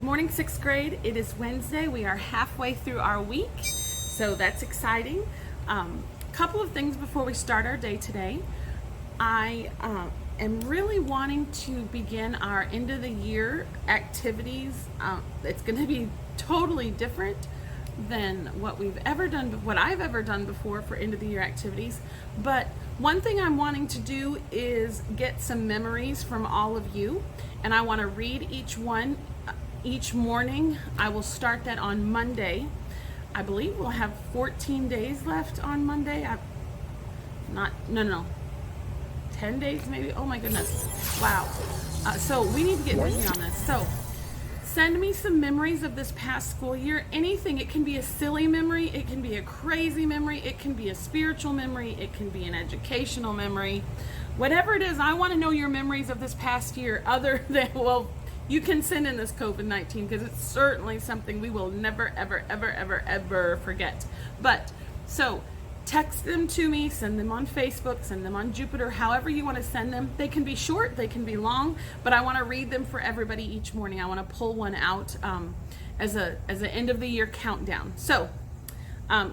Morning, sixth grade. It is Wednesday. We are halfway through our week, so that's exciting. Couple of things before we start our day today. I am really wanting to begin our end of the year activities. It's going to be totally different than what I've ever done before for end of the year activities. But one thing I'm wanting to do is get some memories from all of you, and I want to read each one each morning. I will start that on Monday. I believe we'll have 14 days left on Monday. 10 days maybe. Oh my goodness. Wow. So we need to get busy on this. So send me some memories of this past school year. Anything. It can be a silly memory. It can be a crazy memory. It can be a spiritual memory. It can be an educational memory. Whatever it is, I want to know your memories of this past year other than, well, you can send in this COVID-19 because it's certainly something we will never, ever, ever, ever, ever forget. But, so, text them to me, send them on Facebook, send them on Jupiter, however you want to send them. They can be short, they can be long, but I want to read them for everybody each morning. I want to pull one out as an end of the year countdown. So,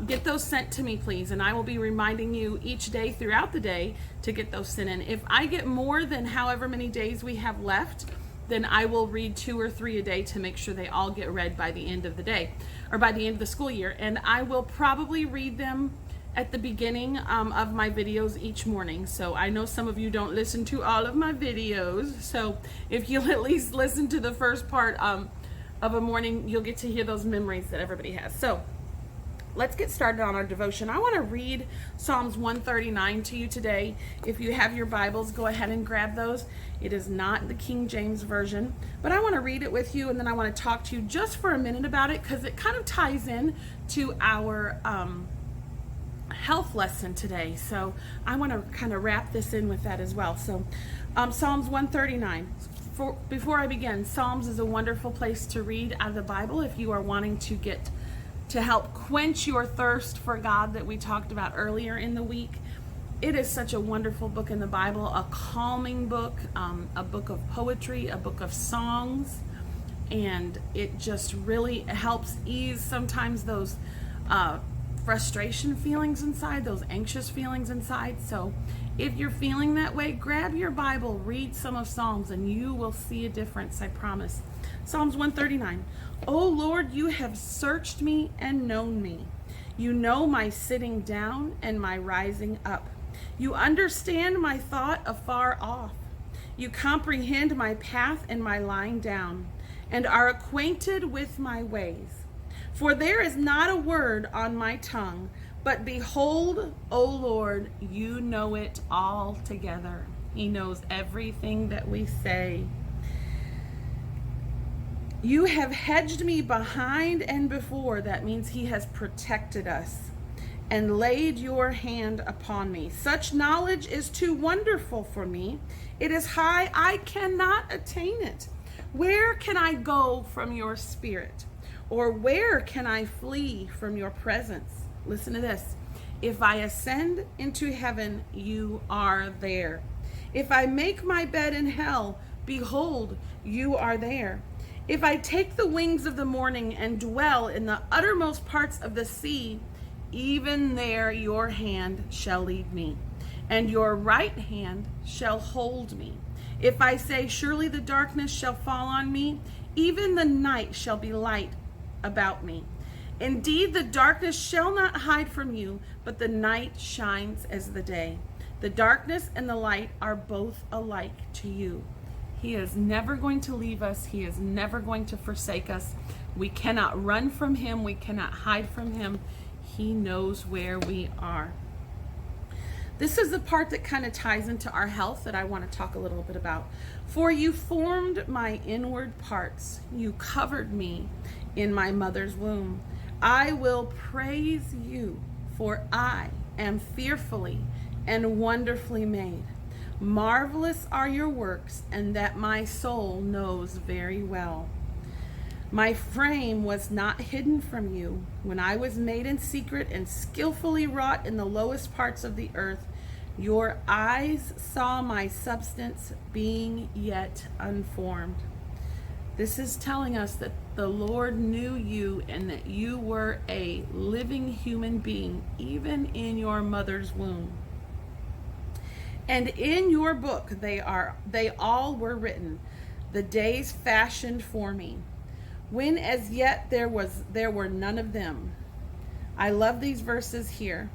get those sent to me, please, and I will be reminding you each day throughout the day to get those sent in. If I get more than however many days we have left, then I will read 2 or 3 a day to make sure they all get read by the end of the day, or by the end of the school year. And I will probably read them at the beginning of my videos each morning. So I know some of you don't listen to all of my videos, so if you'll at least listen to the first part of a morning, you'll get to hear those memories that everybody has. So let's get started on our devotion. I want to read Psalms 139 to you today. If you have your Bibles, go ahead and grab those. It is not the King James Version, but I want to read it with you, and then I want to talk to you just for a minute about it because it kind of ties in to our health lesson today. So I want to kind of wrap this in with that as well. So Psalms 139. Before I begin, Psalms is a wonderful place to read out of the Bible if you are wanting to help quench your thirst for God that we talked about earlier in the week. It is such a wonderful book in the Bible, a calming book, a book of poetry, a book of songs, and it just really helps ease sometimes those frustration feelings inside, those anxious feelings inside. So if you're feeling that way, grab your Bible, read some of Psalms, and you will see a difference, I promise. Psalms 139. O Lord, you have searched me and known me. You know my sitting down and my rising up. You understand my thought afar off. You comprehend my path and my lying down, and are acquainted with my ways. For there is not a word on my tongue, but behold, O Lord, you know it all together. He knows everything that we say. You have hedged me behind and before. That means he has protected us and laid your hand upon me. Such knowledge is too wonderful for me. It is high, I cannot attain it. Where can I go from your spirit? Or where can I flee from your presence? Listen to this. If I ascend into heaven, you are there. If I make my bed in hell, behold, you are there. If I take the wings of the morning and dwell in the uttermost parts of the sea, even there your hand shall lead me, and your right hand shall hold me. If I say, surely the darkness shall fall on me, even the night shall be light about me. Indeed, the darkness shall not hide from you, but the night shines as the day. The darkness and the light are both alike to you. He is never going to leave us. He is never going to forsake us. We cannot run from him. We cannot hide from him. He knows where we are. This is the part that kind of ties into our health that I want to talk a little bit about. For you formed my inward parts. You covered me in my mother's womb. I will praise you, for I am fearfully and wonderfully made. Marvelous are your works, and that my soul knows very well. My frame was not hidden from you when I was made in secret and skillfully wrought in the lowest parts of the earth. Your eyes saw my substance being yet unformed. This is telling us that the Lord knew you and that you were a living human being, even in your mother's womb. And in your book, they all were written, the days fashioned for me, when as yet there were none of them. I love these verses here.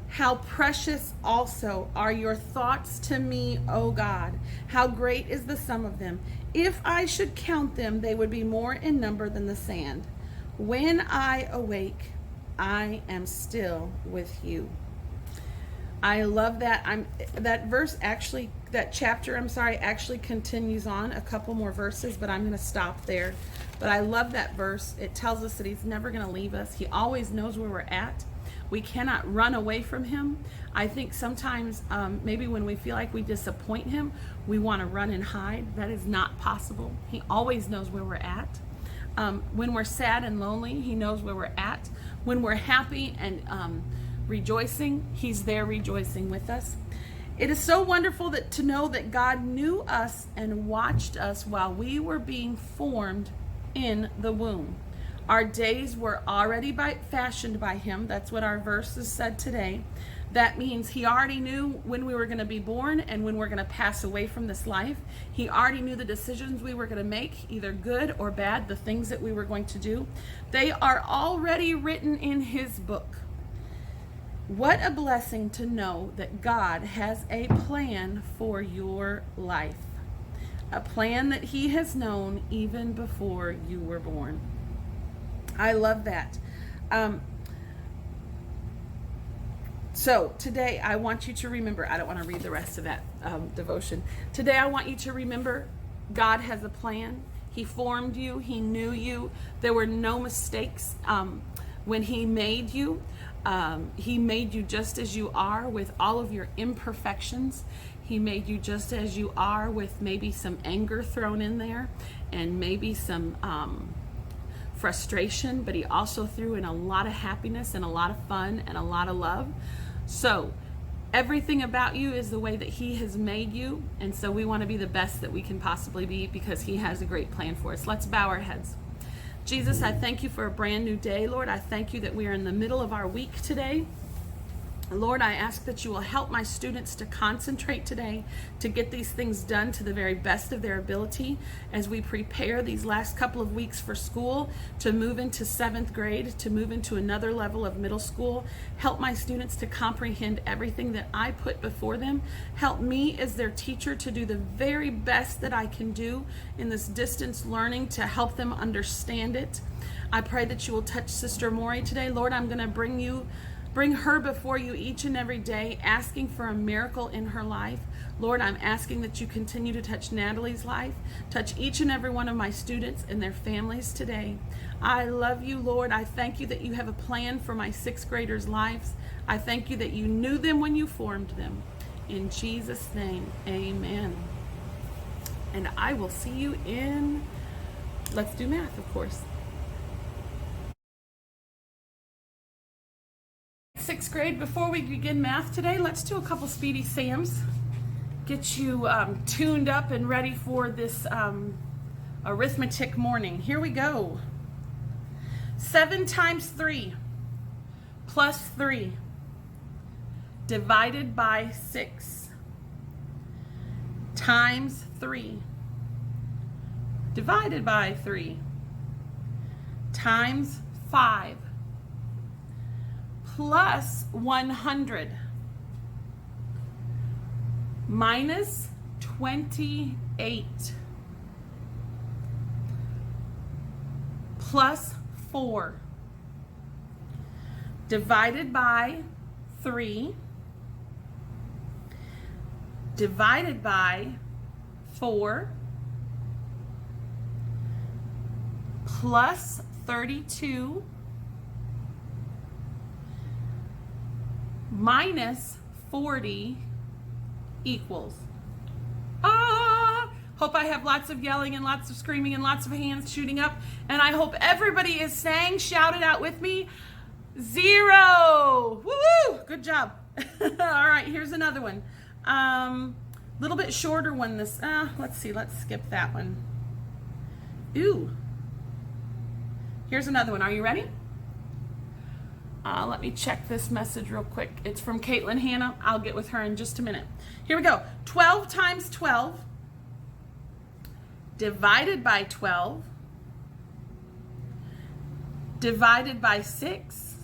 How precious also are your thoughts to me, O God. How great is the sum of them. If I should count them, they would be more in number than the sand. When I awake, I am still with you. I love that. That chapter actually continues on a couple more verses, but I'm going to stop there. But I love that verse. It tells us that he's never going to leave us. He always knows where we're at. We cannot run away from him. I think sometimes maybe when we feel like we disappoint him, we want to run and hide. That is not possible. He always knows where we're at. When we're sad and lonely, he knows where we're at. When we're happy and rejoicing, he's there rejoicing with us. It is so wonderful to know that God knew us and watched us while we were being formed in the womb. Our days were already fashioned by him. That's what our verses said today. That means he already knew when we were going to be born and when we're going to pass away from this life. He already knew the decisions we were going to make, either good or bad, the things that we were going to do. They are already written in his book. What a blessing to know that God has a plan for your life. A plan that he has known even before you were born. I love that. So today I want you to remember, I don't want to read the rest of that devotion. Today I want you to remember God has a plan. He formed you. He knew you. There were no mistakes when he made you. He made you just as you are with all of your imperfections. He made you just as you are with maybe some anger thrown in there and maybe some frustration, but he also threw in a lot of happiness and a lot of fun and a lot of love. So everything about you is the way that he has made you, and so we want to be the best that we can possibly be because he has a great plan for us. Let's bow our heads. Jesus, I thank you for a brand new day. Lord, I thank you that we are in the middle of our week today. Lord, I ask that you will help my students to concentrate today, to get these things done to the very best of their ability as we prepare these last couple of weeks for school, to move into 7th grade, to move into another level of middle school. Help my students to comprehend everything that I put before them. Help me as their teacher to do the very best that I can do in this distance learning to help them understand it. I pray that you will touch Sister Maury today. Lord, I'm going to bring her before you each and every day, asking for a miracle in her life. Lord, I'm asking that you continue to touch Natalie's life, touch each and every one of my students and their families today. I love you, Lord. I thank you that you have a plan for my 6th graders' lives. I thank you that you knew them when you formed them. In Jesus' name, amen. And I will see you in, let's do math, of course. 6th grade, before we begin math today, let's do a couple Speedy Sams. Get you tuned up and ready for this arithmetic morning. Here we go. 7 times 3 plus 3 divided by 6 times 3 divided by 3 times 5 plus 100 minus 28 plus 4 divided by 3 divided by 4 plus 32 minus 40 equals. Hope I have lots of yelling and lots of screaming and lots of hands shooting up. And I hope everybody is saying, shout it out with me, 0. Woo-woo! Good job. All right, here's another one. Little bit shorter one. Let's see. Let's skip that one. Ooh. Here's another one. Are you ready? Let me check this message real quick. It's from Caitlin Hannah. I'll get with her in just a minute. Here we go. 12 times 12 divided by 12 divided by 6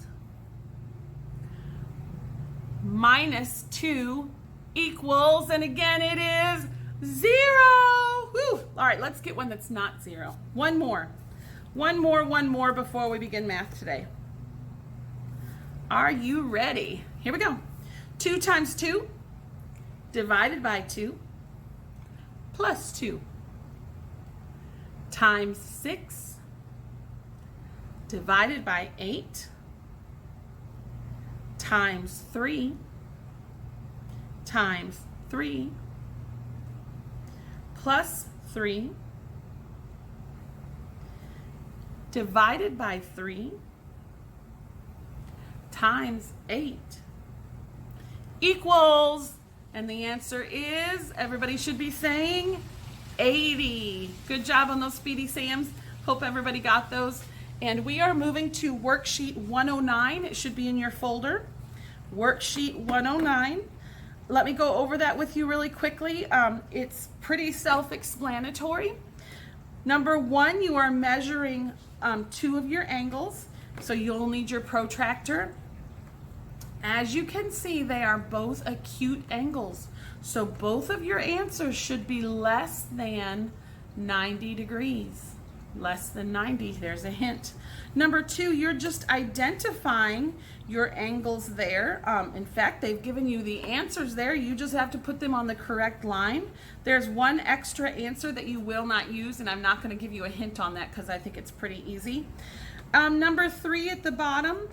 minus 2 equals, and again it is 0. Whew. All right, let's get one that's not 0. One more before we begin math today. Are you ready? Here we go. 2 times 2 divided by 2 plus 2 times 6 divided by 8 times 3 times 3 plus 3 divided by 3 times 8 equals, and the answer is, everybody should be saying 80. Good job on those Speedy Sams. Hope everybody got those. And we are moving to worksheet 109. It should be in your folder. Worksheet 109. Let me go over that with you really quickly. It's pretty self-explanatory. Number 1, you are measuring 2 of your angles. So you'll need your protractor. As you can see, they are both acute angles. So both of your answers should be less than 90 degrees. Less than 90, there's a hint. Number 2, you're just identifying your angles there. In fact, they've given you the answers there. You just have to put them on the correct line. There's one extra answer that you will not use, and I'm not going to give you a hint on that because I think it's pretty easy. Number 3 at the bottom,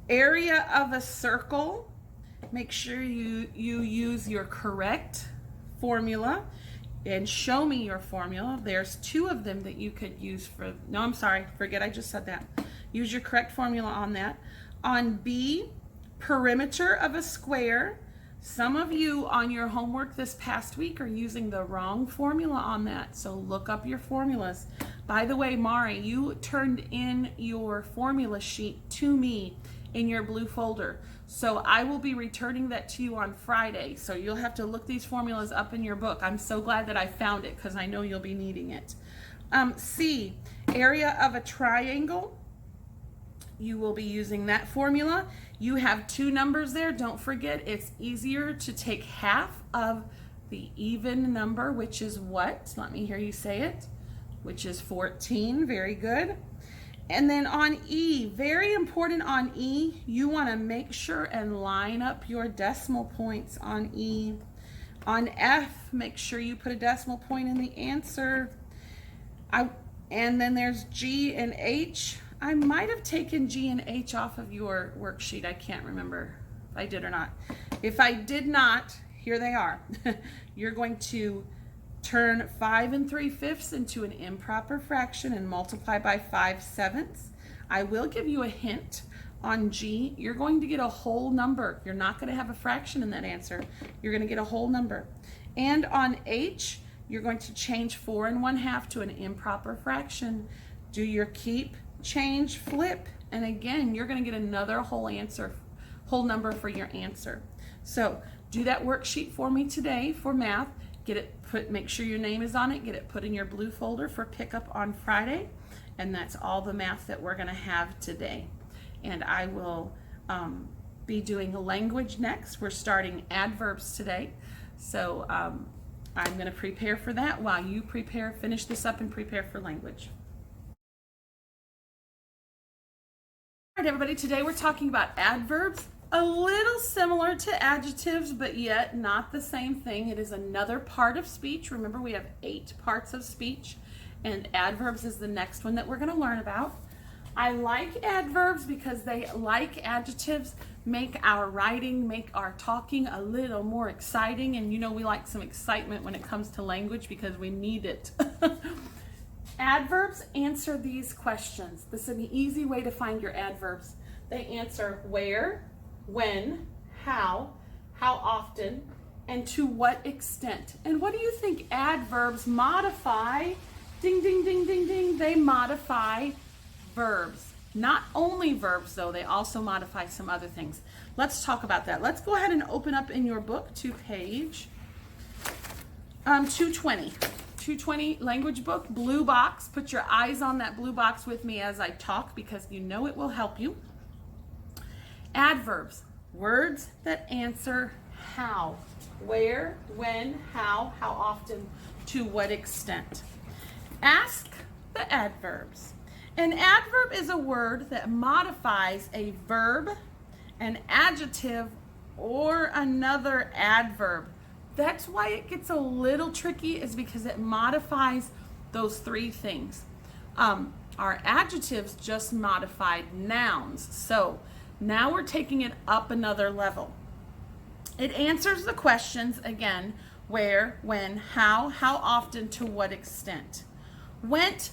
area of a circle. Make sure you use your correct formula and show me your formula. There's 2 of them that you could use for, no, I'm sorry, forget I just said that. Use your correct formula on that. On B, perimeter of a square. Some of you on your homework this past week are using the wrong formula on that, so look up your formulas. By the way, Mari, you turned in your formula sheet to me in your blue folder, so I will be returning that to you on Friday, so you'll have to look these formulas up in your book. I'm so glad that I found it because I know you'll be needing it. C, area of a triangle. You will be using that formula. You have 2 numbers there. Don't forget, it's easier to take half of the even number, which is what? Let me hear you say it. Which is 14. Very good. And then on E, very important on E, you want to make sure and line up your decimal points on E. On F, make sure you put a decimal point in the answer. And then there's G and H. I might have taken G and H off of your worksheet. I can't remember if I did or not. If I did not, here they are. You're going to turn 5 3/5 into an improper fraction and multiply by 5/7. I will give you a hint. On G, you're going to get a whole number. You're not going to have a fraction in that answer. You're going to get a whole number. And on H, you're going to change 4 1/2 to an improper fraction. Do your keep, change, flip, and again, you're going to get another whole number for your answer. So do that worksheet for me today for math. Get it make sure your name is on it, get it put in your blue folder for pickup on Friday, and that's all the math that we're going to have today. And I will be doing language next. We're starting adverbs today, so I'm going to prepare for that while you finish this up and prepare for language. All right, everybody, today we're talking about adverbs. A little similar to adjectives, but yet not the same thing. It is another part of speech. Remember, we have 8 parts of speech, and adverbs is the next one that we're going to learn about. I like adverbs because they, like adjectives, make our writing, make our talking a little more exciting, and you know we like some excitement when it comes to language because we need it. Adverbs answer these questions. This is an easy way to find your adverbs. They answer where, when, how often, and to what extent. And what do you think adverbs modify? Ding, ding, ding, ding, ding. They modify verbs. Not only verbs, though, they also modify some other things. Let's talk about that. Let's go ahead and open up in your book to page 220. 220 language book, blue box. Put your eyes on that blue box with me as I talk because you know it will help you. Adverbs, words that answer how, where, when, how often, to what extent. Ask the adverbs. An adverb is a word that modifies a verb, an adjective, or another adverb. That's why it gets a little tricky, is because it modifies those three things. Our adjectives just modified nouns. So now we're taking it up another level. It answers the questions again, where, when, how often, to what extent. Went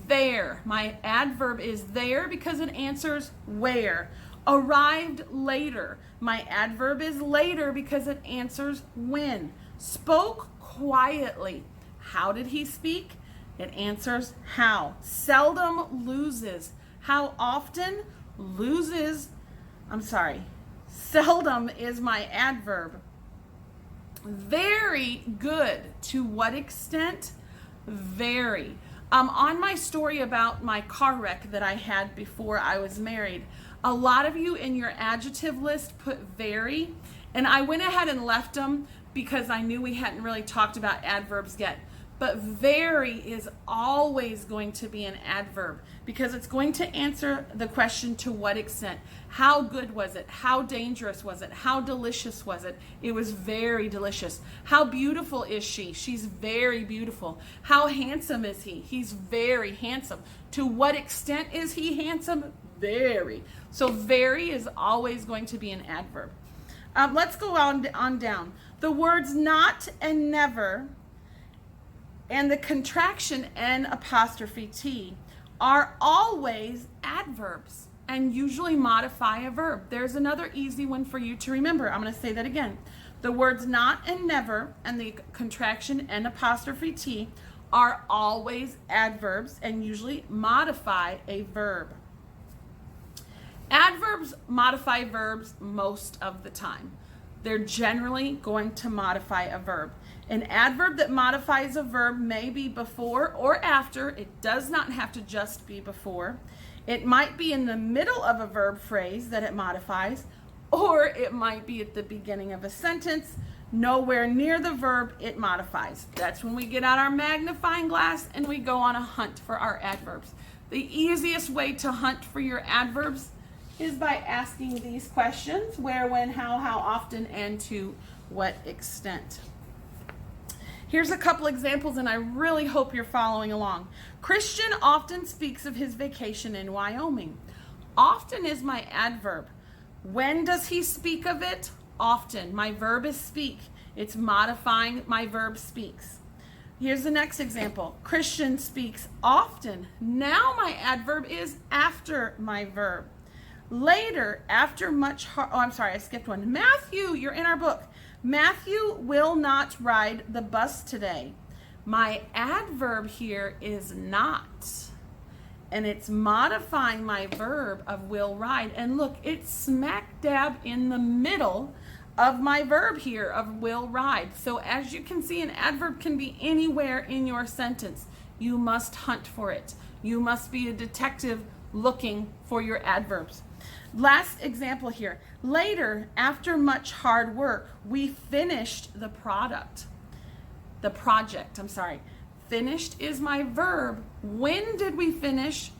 there. My adverb is there because it answers where. Arrived later. My adverb is later because it answers when. Spoke quietly. How did he speak? It answers how. Seldom loses. How often? Seldom is my adverb. Very good. To what extent? Very. On my story about my car wreck that I had before I was married, a lot of you in your adjective list put very, and I went ahead and left them because I knew we hadn't really talked about adverbs yet. But very is always going to be an adverb because it's going to answer the question, to what extent. How good was it? How dangerous was it? How delicious was it? It was very delicious. How beautiful is she? She's very beautiful. How handsome is he? He's very handsome. To what extent is he handsome? Very. So very is always going to be an adverb. Let's go on down. The words not and never and the contraction N''T are always adverbs and usually modify a verb. There's another easy one for you to remember. I'm going to say that again. The words not and never and the contraction N''T are always adverbs and usually modify a verb. Adverbs modify verbs most of the time. They're generally going to modify a verb. An adverb that modifies a verb may be before or after. It does not have to just be before. It might be in the middle of a verb phrase that it modifies, or it might be at the beginning of a sentence. Nowhere near the verb, it modifies. That's when we get out our magnifying glass and we go on a hunt for our adverbs. The easiest way to hunt for your adverbs is by asking these questions: where, when, how often, and to what extent. Here's a couple examples, and I really hope you're following along. Christian often speaks of his vacation in Wyoming. Often is my adverb. When does he speak of it? Often. My verb is speak. It's modifying my verb speaks. Here's the next example. Christian speaks often. Now my adverb is after my verb. Later, after much hard, I skipped one. Matthew, you're in our book. Matthew will not ride the bus today. My adverb here is not, and it's modifying my verb of will ride. And look, it's smack dab in the middle of my verb here of will ride. So as you can see, an adverb can be anywhere in your sentence. You must hunt for it. You must be a detective looking for your adverbs. Last example here. Later, after much hard work, we finished the project. Finished is my verb. When did we finish?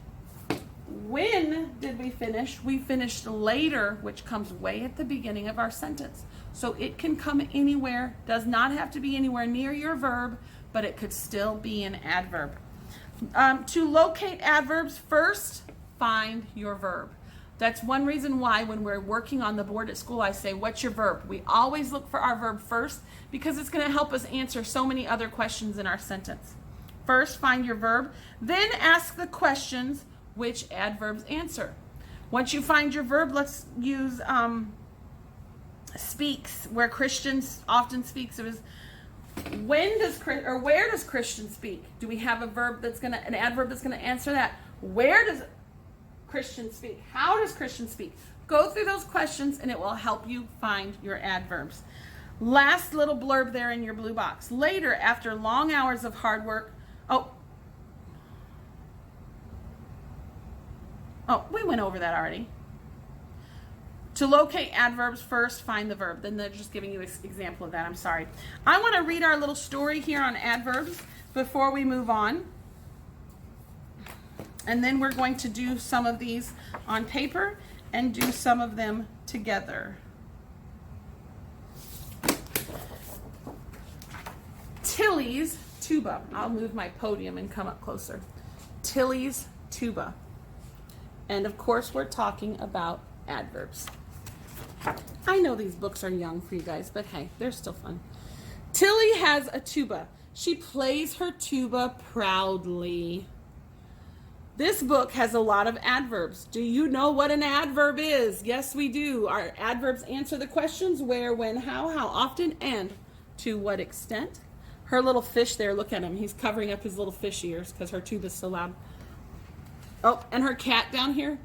We finished later, which comes way at the beginning of our sentence. So it can come anywhere, does not have to be anywhere near your verb, but it could still be an adverb. To locate adverbs, first find your verb. That's one reason why when we're working on the board at school, I say, what's your verb? We always look for our verb first because it's going to help us answer so many other questions in our sentence. First, find your verb. Then ask the questions which adverbs answer. Once you find your verb, let's use speaks, where Christians often speaks, it was where does Christian speak? Do we have an adverb that's gonna answer that? Where does Christian speak? How does Christian speak? Go through those questions and it will help you find your adverbs. Last little blurb there in your blue box. Later, after long hours of hard work, we went over that already. To locate adverbs, first find the verb. Then they're just giving you an example of that. I'm sorry. I want to read our little story here on adverbs before we move on. And then we're going to do some of these on paper and do some of them together. Tilly's tuba. I'll move my podium and come up closer. Tilly's tuba. And of course, we're talking about adverbs. I know these books are young for you guys, but hey, they're still fun. Tilly has a tuba. She plays her tuba proudly. This book has a lot of adverbs. Do you know what an adverb is? Yes, we do. Our adverbs answer the questions where, when, how often, and to what extent. Her little fish there, look at him. He's covering up his little fish ears because her tuba's so loud. Oh, and her cat down here.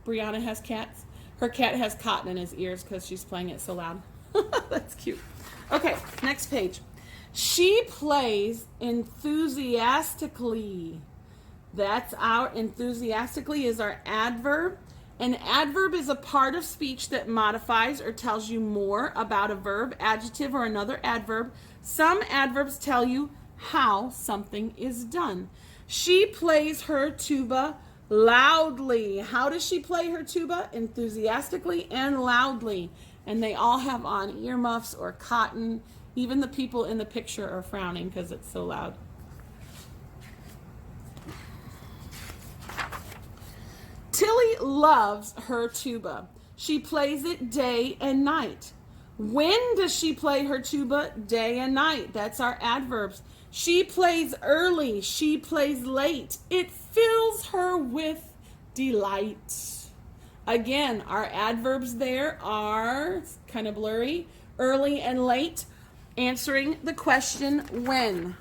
Brianna has cats. Her cat has cotton in his ears because she's playing it so loud. That's cute. Okay, next page. She plays enthusiastically. That's our enthusiastically is our adverb. An adverb is a part of speech that modifies or tells you more about a verb, adjective, or another adverb. Some adverbs tell you how something is done. She plays her tuba loudly. How does she play her tuba? Enthusiastically and loudly. And they all have on earmuffs or cotton. Even the people in the picture are frowning because it's so loud. Tilly loves her tuba. She plays it day and night. When does she play her tuba? Day and night. That's our adverbs. She plays early. She plays late. It fills her with delight. Again, our adverbs there are kind of blurry. Early and late, answering the question when.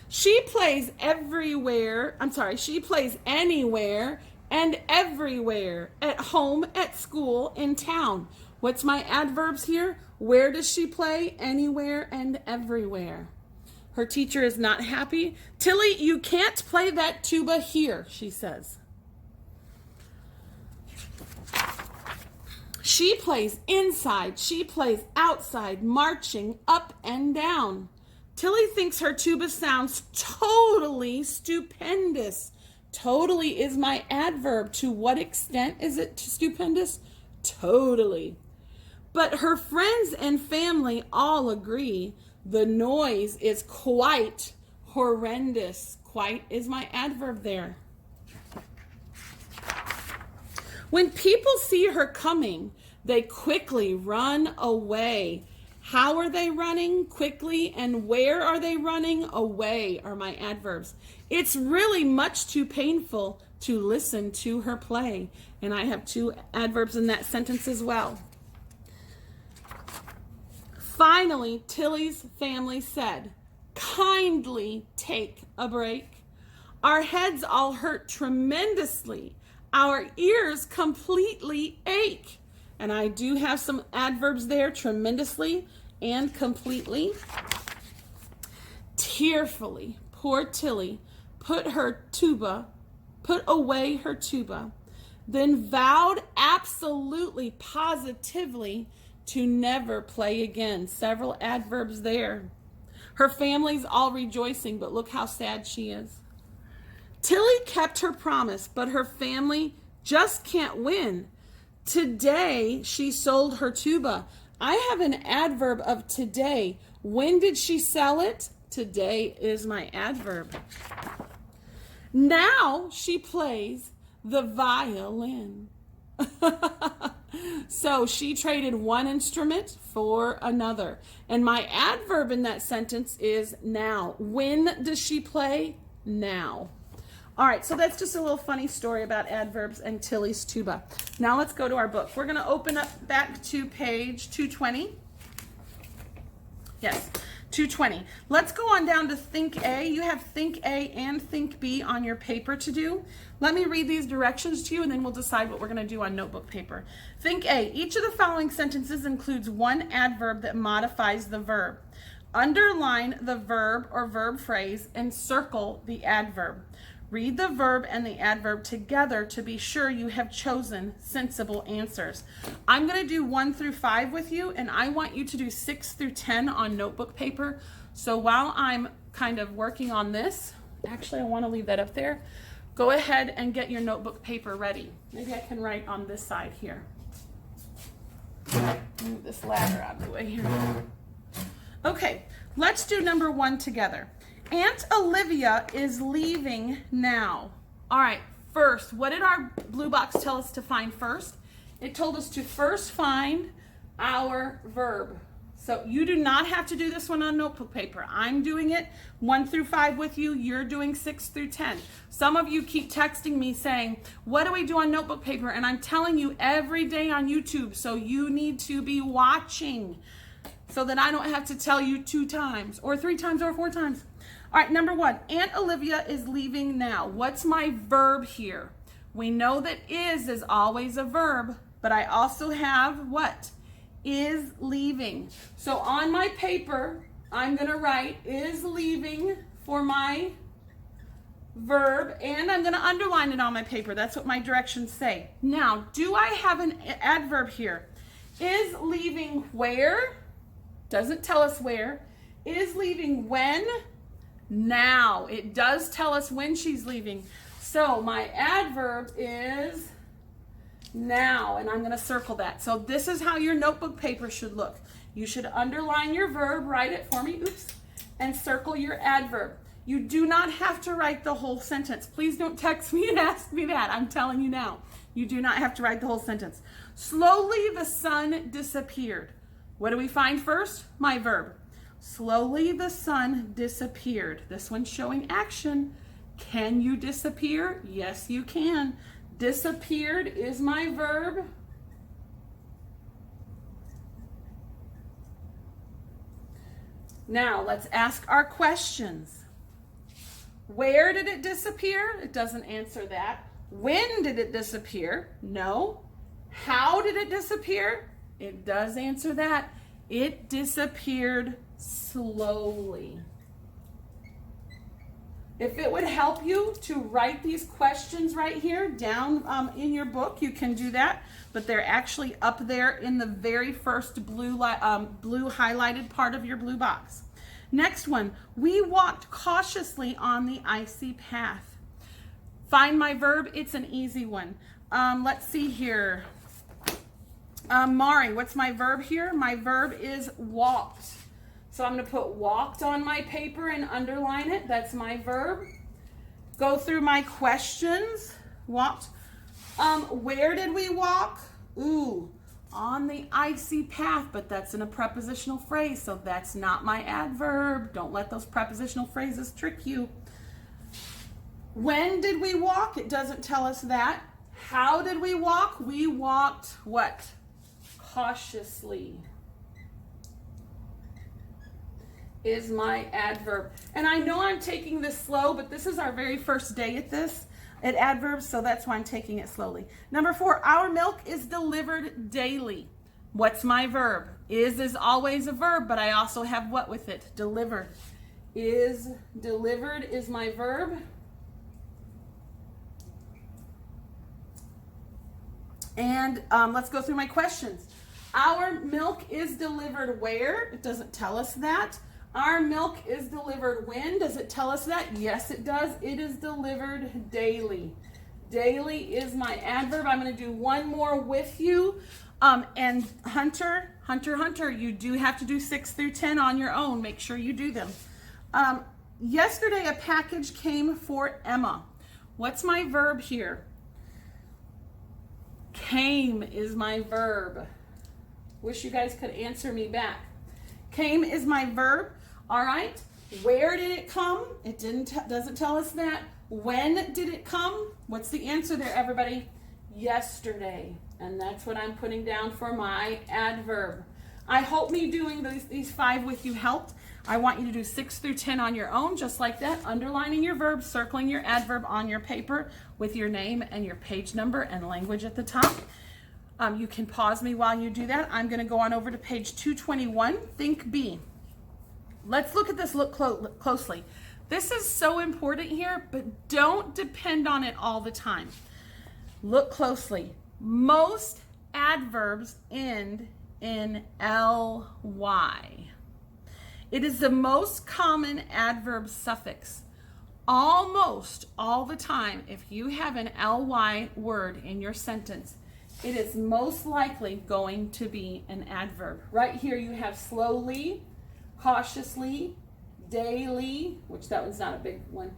She plays everywhere. She plays anywhere and everywhere. At home, at school, in town. What's my adverbs here? Where does she play? Anywhere and everywhere. Her teacher is not happy. Tilly, you can't play that tuba here, she says. She plays inside. She plays outside, marching up and down. Tilly thinks her tuba sounds totally stupendous. Totally is my adverb. To what extent is it stupendous? Totally. But her friends and family all agree the noise is quite horrendous. Quite is my adverb there. When people see her coming, they quickly run away. How are they running? Quickly. And where are they running? Away are my adverbs. It's really much too painful to listen to her play. And I have two adverbs in that sentence as well. Finally, Tilly's family said, kindly take a break. Our heads all hurt tremendously. Our ears completely ache. And I do have some adverbs there, tremendously and completely. Tearfully, poor Tilly put away her tuba, then vowed absolutely, positively to never play again. Several adverbs there. Her family's all rejoicing, but look how sad she is. Tilly kept her promise, but her family just can't win. Today, she sold her tuba. I have an adverb of today. When did she sell it? Today is my adverb. Now she plays the violin. So she traded one instrument for another. And my adverb in that sentence is now. When does she play? Now. All right, so that's just a little funny story about adverbs and Tilly's tuba. Now let's go to our book. We're going to open up back to page 220. Yes, 220. Let's go on down to Think A. You have Think A and Think B on your paper to do. Let me read these directions to you, and then we'll decide what we're going to do on notebook paper. Think A. Each of the following sentences includes one adverb that modifies the verb. Underline the verb or verb phrase and circle the adverb. Read the verb and the adverb together to be sure you have chosen sensible answers. I'm going to do 1 through 5 with you, and I want you to do 6 through 10 on notebook paper. So while I'm kind of working on this, actually I want to leave that up there. Go ahead and get your notebook paper ready. Maybe I can write on this side here. Move this ladder out of the way here. Okay, let's do number 1 together. Aunt Olivia is leaving now. All right, first, what did our blue box tell us to find first? It told us to first find our verb. So you do not have to do this one on notebook paper. I'm doing it 1 through 5 with you. You're doing 6 through 10. Some of you keep texting me saying, what do we do on notebook paper? And I'm telling you every day on YouTube. So you need to be watching so that I don't have to tell you 2 times or 3 times or 4 times. All right, number 1, Aunt Olivia is leaving now. What's my verb here? We know that is always a verb, but I also have what? Is leaving. So on my paper, I'm going to write is leaving for my verb, and I'm going to underline it on my paper. That's what my directions say. Now, do I have an adverb here? Is leaving where? Doesn't tell us where. Is leaving when? Now. It does tell us when she's leaving. So my adverb is now, and I'm going to circle that. So this is how your notebook paper should look. You should underline your verb, write it for me, oops, and circle your adverb. You do not have to write the whole sentence. Please don't text me and ask me that. I'm telling you now. You do not have to write the whole sentence. Slowly the sun disappeared. What do we find first? My verb. Slowly the sun disappeared. This one's showing action. Can you disappear? Yes, you can. Disappeared is my verb. Now let's ask our questions. Where did it disappear? It doesn't answer that. When did it disappear? No. How did it disappear? It does answer that. It disappeared slowly. If it would help you to write these questions right here down in your book, you can do that. But they're actually up there in the very first blue highlighted part of your blue box. Next one, we walked cautiously on the icy path. Find my verb. It's an easy one. Let's see here. Mari, what's my verb here? My verb is walked. So I'm going to put walked on my paper and underline it. That's my verb. Go through my questions. Walked. Where did we walk? Ooh, on the icy path, but that's in a prepositional phrase, so that's not my adverb. Don't let those prepositional phrases trick you. When did we walk? It doesn't tell us that. How did we walk? We walked what? Cautiously is my adverb. And I know I'm taking this slow, but this is our very first day at adverbs, so that's why I'm taking it slowly. Number 4, our milk is delivered daily. What's my verb? Is always a verb, but I also have what with it? Delivered. Is delivered is my verb. And let's go through my questions. Our milk is delivered where? It doesn't tell us that. Our milk is delivered when? Does it tell us that? Yes, it does. It is delivered daily. Daily is my adverb. I'm going to do one more with you. And Hunter, you do have to do 6 through 10 on your own. Make sure you do them. Yesterday, a package came for Emma. What's my verb here? Came is my verb. Wish you guys could answer me back. Came is my verb. All right. Where did it come? It doesn't tell us that. When did it come? What's the answer there, everybody? Yesterday. And that's what I'm putting down for my adverb. I hope me doing these 5 with you helped. I want you to do 6 through 10 on your own, just like that, underlining your verb, circling your adverb on your paper with your name and your page number and language at the top. You can pause me while you do that. I'm going to go on over to page 221, Think B. Let's look at this closely. This is so important here, but don't depend on it all the time. Look closely. Most adverbs end in ly. It is the most common adverb suffix. Almost all the time, if you have an ly word in your sentence, it is most likely going to be an adverb. Right here you have slowly, cautiously, daily, which that one's not a big one.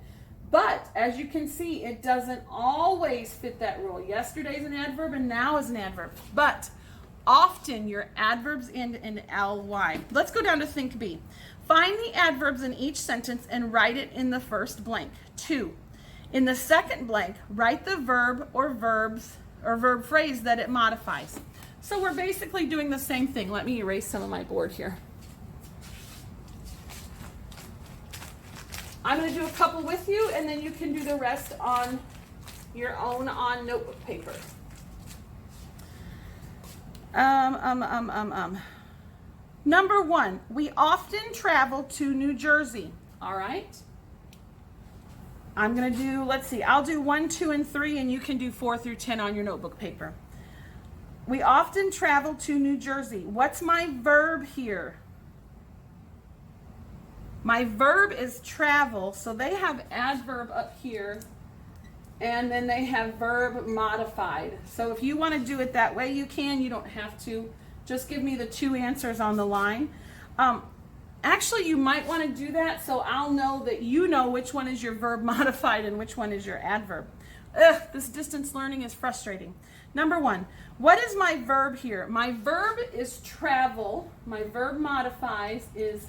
But as you can see, it doesn't always fit that rule. Yesterday's an adverb and now is an adverb. But often your adverbs end in ly. Let's go down to Think B. Find the adverbs in each sentence and write it in the first blank. 2. In the second blank, write the verb or verb phrase that it modifies. So we're basically doing the same thing. Let me erase some of my board here. I'm going to do a couple with you, and then you can do the rest on your own on notebook paper. Number 1, we often travel to New Jersey. All right. I'm going to do, let's see, I'll do 1, 2, and 3, and you can do 4 through 10 on your notebook paper. We often travel to New Jersey. What's my verb here? My verb is travel, so they have adverb up here, and then they have verb modified. So if you want to do it that way, you can. You don't have to. Just give me the 2 answers on the line. Actually, you might want to do that so I'll know that you know which one is your verb modified and which one is your adverb. Ugh, this distance learning is frustrating. Number 1, what is my verb here? My verb is travel. My verb modifies is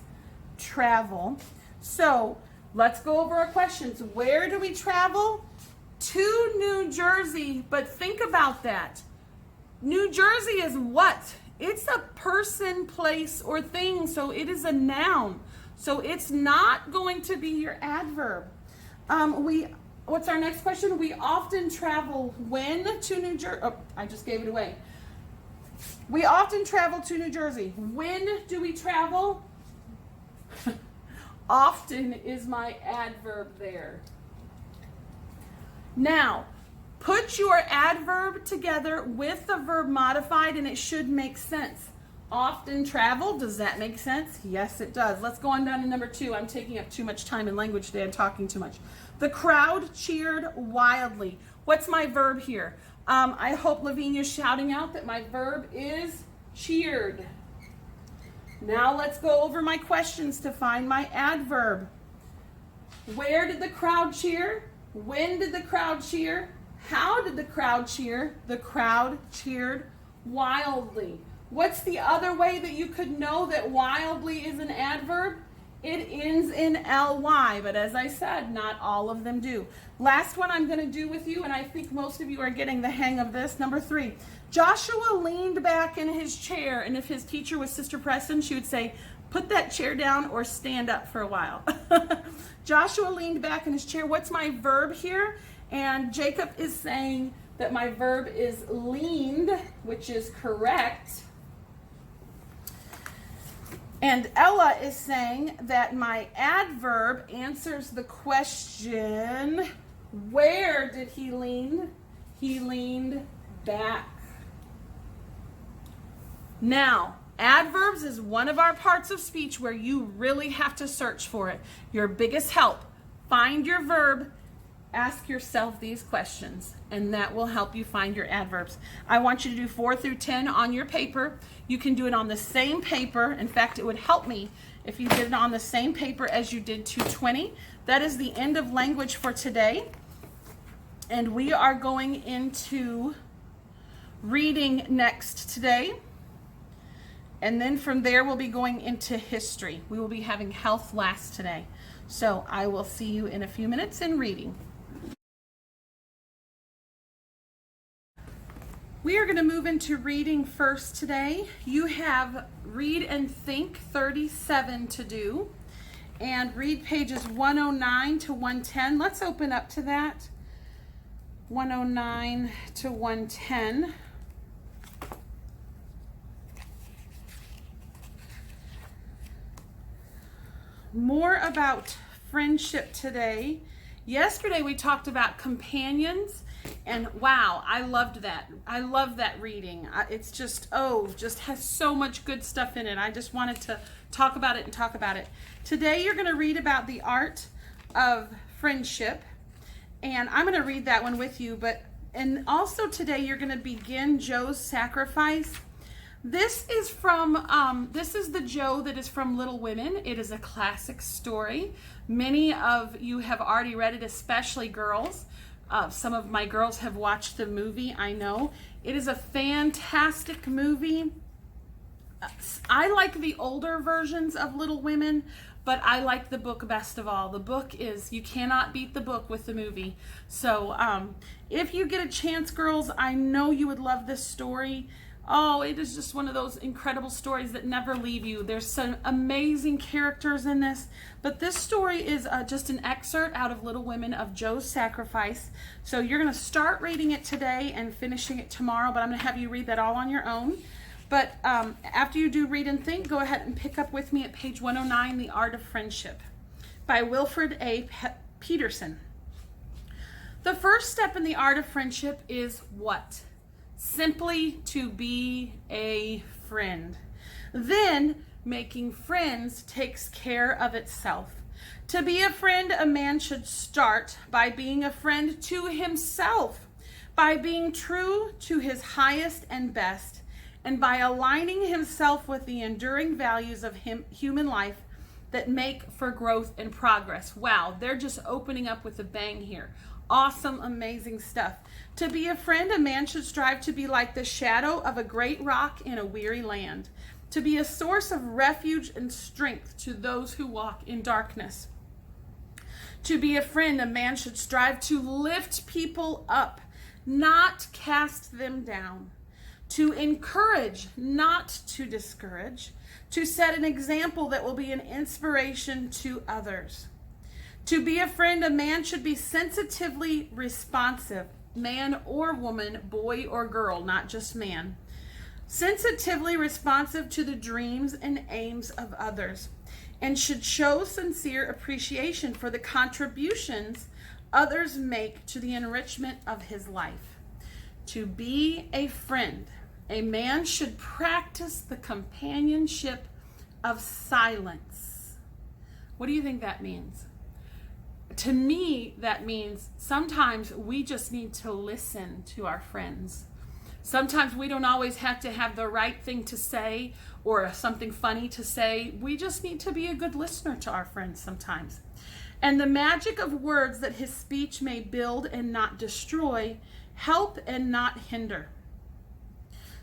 travel. So let's go over our questions. Where do we travel? To New Jersey. But think about that. New Jersey is what? It's a person, place, or thing. So it is a noun. So it's not going to be your adverb. What's our next question? We often travel when to New Jersey. Oh, I just gave it away. We often travel to New Jersey. When do we travel? Often is my adverb there. Now, put your adverb together with the verb modified and it should make sense. Often travel, does that make sense? Yes, it does. Let's go on down to number 2. I'm taking up too much time in language today. I'm talking too much. The crowd cheered wildly. What's my verb here? I hope Lavinia's shouting out that my verb is cheered. Now let's go over my questions to find my adverb. Where did the crowd cheer? When did the crowd cheer? How did the crowd cheer? The crowd cheered wildly. What's the other way that you could know that wildly is an adverb? It ends in ly, but as I said, not all of them do. Last one I'm going to do with you, and I think most of you are getting the hang of this. Number 3, Joshua leaned back in his chair, and if his teacher was Sister Preston, she would say, put that chair down or stand up for a while. Joshua leaned back in his chair. What's my verb here? And Jacob is saying that my verb is leaned, which is correct. And Ella is saying that my adverb answers the question, where did he lean? He leaned back. Now, adverbs is one of our parts of speech where you really have to search for it. Your biggest help, find your verb, ask yourself these questions, and that will help you find your adverbs. I want you to do 4 through 10 on your paper. You can do it on the same paper. In fact, it would help me if you did it on the same paper as you did 220. That is the end of language for today. And we are going into reading next today. And then from there, we'll be going into history. We will be having health last today. So I will see you in a few minutes in reading. We are going to move into reading first today. You have Read and Think 37 to do, and read pages 109 to 110. Let's open up to that. 109 to 110. More about friendship today. Yesterday we talked about companions, and wow, I loved that. I love that reading. It's just has so much good stuff in it. I just wanted to talk about it and talk about it. Today you're going to read about the art of friendship, and I'm going to read that one with you, and also today you're going to begin Joe's sacrifice. This is from, this is the Joe that is from Little Women. It is a classic story. Many of you have already read it, especially girls. Some of my girls have watched the movie, I know. It is a fantastic movie. I like the older versions of Little Women, but I like the book best of all. The book is, you cannot beat the book with the movie. So if you get a chance, girls, I know you would love this story. Oh, it is just one of those incredible stories that never leave you. There's some amazing characters in this, but this story is just an excerpt out of Little Women of Joe's sacrifice. So you're going to start reading it today and finishing it tomorrow, but I'm going to have you read that all on your own. But after you do Read and Think, go ahead and pick up with me at page 109, The Art of Friendship by Wilfred A. Peterson. The first step in the art of friendship is what? Simply to be a friend. Then making friends takes care of itself. To be a friend, a man should start by being a friend to himself, by being true to his highest and best, and by aligning himself with the enduring values of human life that make for growth and progress. Wow, they're just opening up with a bang here. Awesome, amazing stuff. To be a friend, a man should strive to be like the shadow of a great rock in a weary land, to be a source of refuge and strength to those who walk in darkness. To be a friend, a man should strive to lift people up, not cast them down, to encourage, not to discourage, to set an example that will be an inspiration to others. To be a friend, a man should be sensitively responsive, man or woman, boy or girl, not just man. Sensitively responsive to the dreams and aims of others, and should show sincere appreciation for the contributions others make to the enrichment of his life. To be a friend, a man should practice the companionship of silence. What do you think that means? To me, that means sometimes we just need to listen to our friends. Sometimes we don't always have to have the right thing to say or something funny to say. We just need to be a good listener to our friends sometimes. And the magic of words that his speech may build and not destroy, help and not hinder.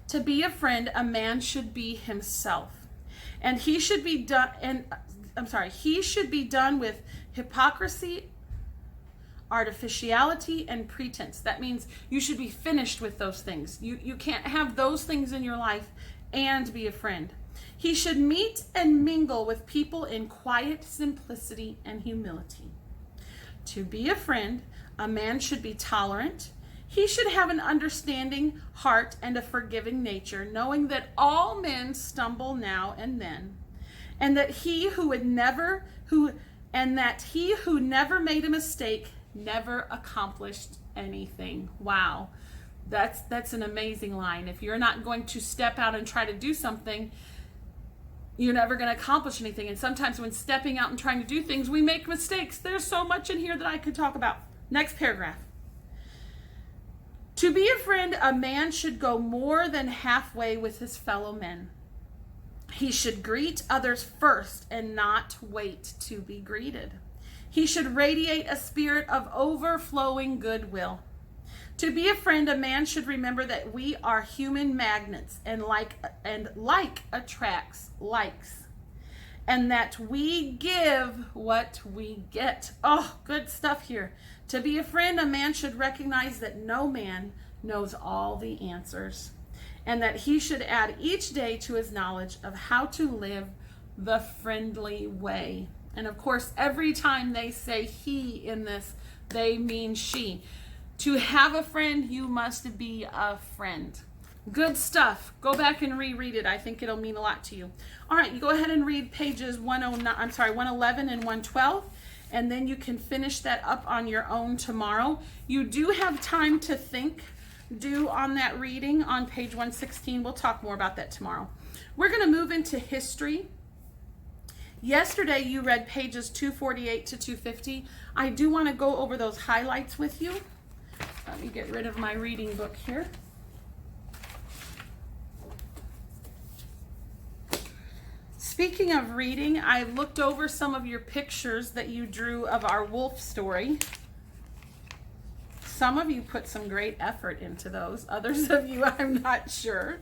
To be a friend, a man should be himself. And he should be done he should be done with hypocrisy, artificiality, and pretense. That means you should be finished with those things. You can't have those things in your life and be a friend. He should meet and mingle with people in quiet simplicity and humility. To be a friend, a man should be tolerant. He should have an understanding heart and a forgiving nature, knowing that all men stumble now and then, and that he who never made a mistake never accomplished anything. Wow, that's an amazing line. If you're not going to step out and try to do something, you're never going to accomplish anything. And sometimes when stepping out and trying to do things, we make mistakes. There's so much in here that I could talk about. Next paragraph. To be a friend, a man should go more than halfway with his fellow men. He should greet others first and not wait to be greeted. He should radiate a spirit of overflowing goodwill. To be a friend, a man should remember that we are human magnets and like attracts likes, and that we give what we get. Oh, good stuff here. To be a friend, a man should recognize that no man, knows all the answers, and that he should add each day to his knowledge of how to live the friendly way. And of course, every time they say he in this, they mean she. To have a friend, you must be a friend. Good stuff. Go back and reread it. I think it'll mean a lot to you. All right, you go ahead and read pages 111 and 112, and then you can finish that up on your own tomorrow. You do have time to think due on that reading on page 116. We'll talk more about that tomorrow. We're going to move into history. Yesterday you read pages 248 to 250. I do want to go over those highlights with you. Let me get rid of my reading book here. Speaking of reading, I looked over some of your pictures that you drew of our wolf story. Some of you put some great effort into those. Others of you, I'm not sure.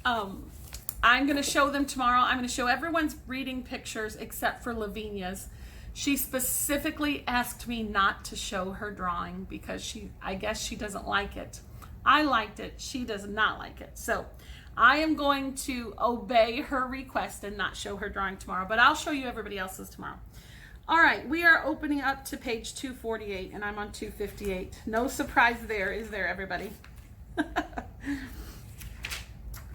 I'm going to show them tomorrow. I'm going to show everyone's reading pictures except for Lavinia's. She specifically asked me not to show her drawing because I guess she doesn't like it. I liked it. She does not like it. So I am going to obey her request and not show her drawing tomorrow, but I'll show you everybody else's tomorrow. All right, we are opening up to page 248, and I'm on 258. No surprise there, is there, everybody?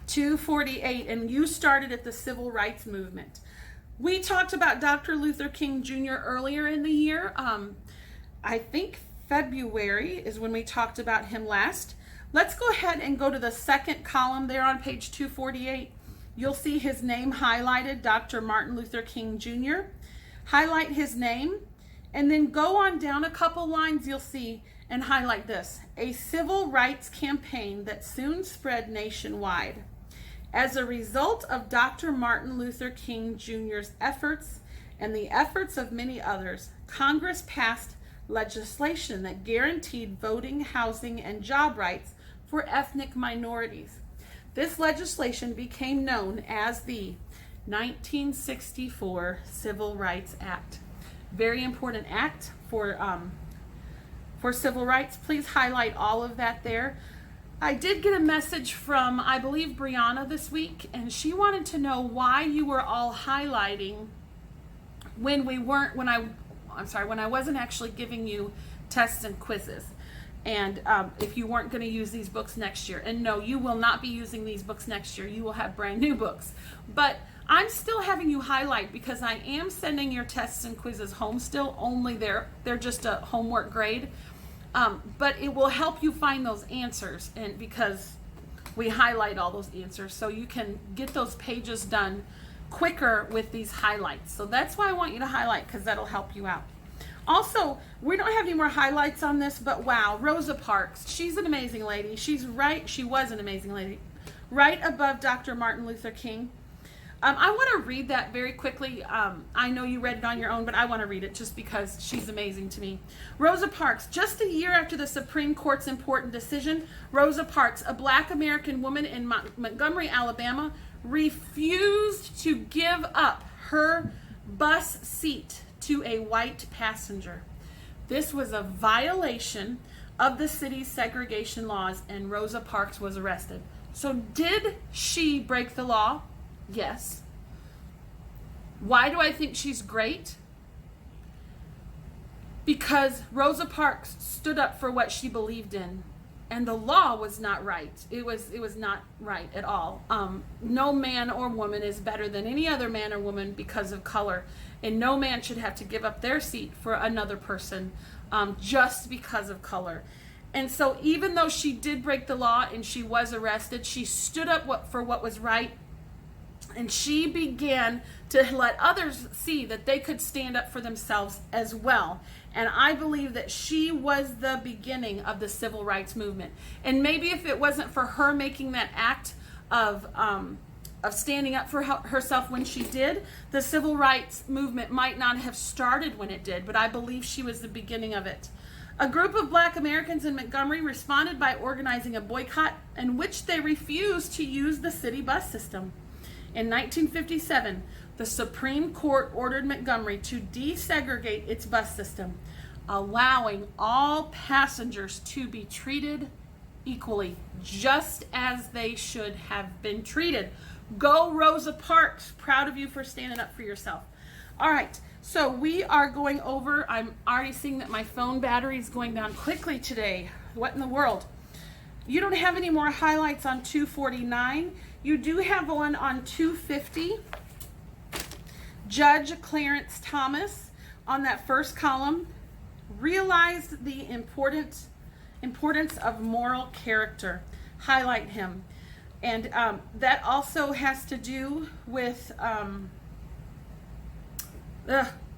248, and you started at the Civil Rights Movement. We talked about Dr. Luther King Jr. earlier in the year. I think February is when we talked about him last. Let's go ahead and go to the second column there on page 248. You'll see his name highlighted, Dr. Martin Luther King Jr. Highlight his name, and then go on down a couple lines you'll see and highlight this. A civil rights campaign that soon spread nationwide. As a result of Dr. Martin Luther King Jr.'s efforts and the efforts of many others, Congress passed legislation that guaranteed voting, housing, and job rights for ethnic minorities. This legislation became known as the 1964 Civil Rights Act. Very important act for civil rights. Please highlight all of that there. I did get a message from, I believe, Brianna this week, and she wanted to know why you were all highlighting when I wasn't actually giving you tests and quizzes, and if you weren't going to use these books next year. And no, you will not be using these books next year. You will have brand new books. But I'm still having you highlight because I am sending your tests and quizzes home still, only they're just a homework grade. But it will help you find those answers, and because we highlight all those answers so you can get those pages done quicker with these highlights. So that's why I want you to highlight, because that'll help you out. Also, we don't have any more highlights on this, but wow, Rosa Parks, she's an amazing lady. She was an amazing lady, right above Dr. Martin Luther King. I want to read that very quickly. I know you read it on your own, but I want to read it just because she's amazing to me. Rosa Parks, just a year after the Supreme Court's important decision, Rosa Parks, a black American woman in Montgomery, Alabama, refused to give up her bus seat to a white passenger. This was a violation of the city's segregation laws, and Rosa Parks was arrested. So did she break the law? Yes. Why do I think she's great? Because Rosa Parks stood up for what she believed in, and the law was not right. It was not right at all. No man or woman is better than any other man or woman because of color, and no man should have to give up their seat for another person just because of color. And so even though she did break the law and she was arrested, she stood up for what was right. And she began to let others see that they could stand up for themselves as well. And I believe that she was the beginning of the civil rights movement. And maybe if it wasn't for her making that act of standing up for herself when she did, the civil rights movement might not have started when it did. But I believe she was the beginning of it. A group of black Americans in Montgomery responded by organizing a boycott in which they refused to use the city bus system. In 1957, the Supreme Court ordered Montgomery to desegregate its bus system, allowing all passengers to be treated equally, just as they should have been treated. Go Rosa Parks. Proud of you for standing up for yourself. All right, so we are going over, I'm already seeing that my phone battery is going down quickly today. What in the world? You don't have any more highlights on 249. You do have one on 250. Judge Clarence Thomas, on that first column, realized the importance of moral character. Highlight him. And that also has to do with,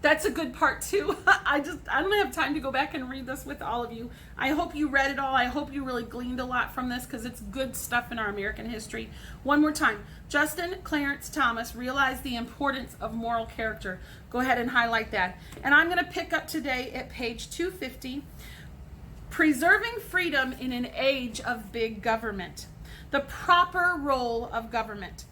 that's a good part too. I don't have time to go back and read this with all of you. I hope you read it all. I hope you really gleaned a lot from this because it's good stuff in our American history. One more time. Justin Clarence Thomas realized the importance of moral character. Go ahead and highlight that. And I'm going to pick up today at page 250. Preserving freedom in an age of big government. The proper role of government.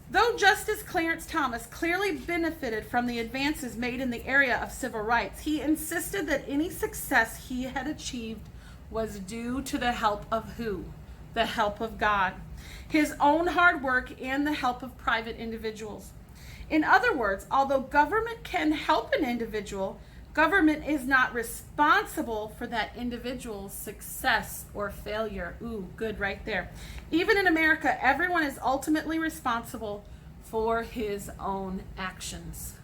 Though Justice Clarence Thomas clearly benefited from the advances made in the area of civil rights, he insisted that any success he had achieved was due to the help of who? The help of God, his own hard work, and the help of private individuals. In other words, although government can help an individual, government is not responsible for that individual's success or failure. Ooh, good right there. Even in America, everyone is ultimately responsible for his own actions.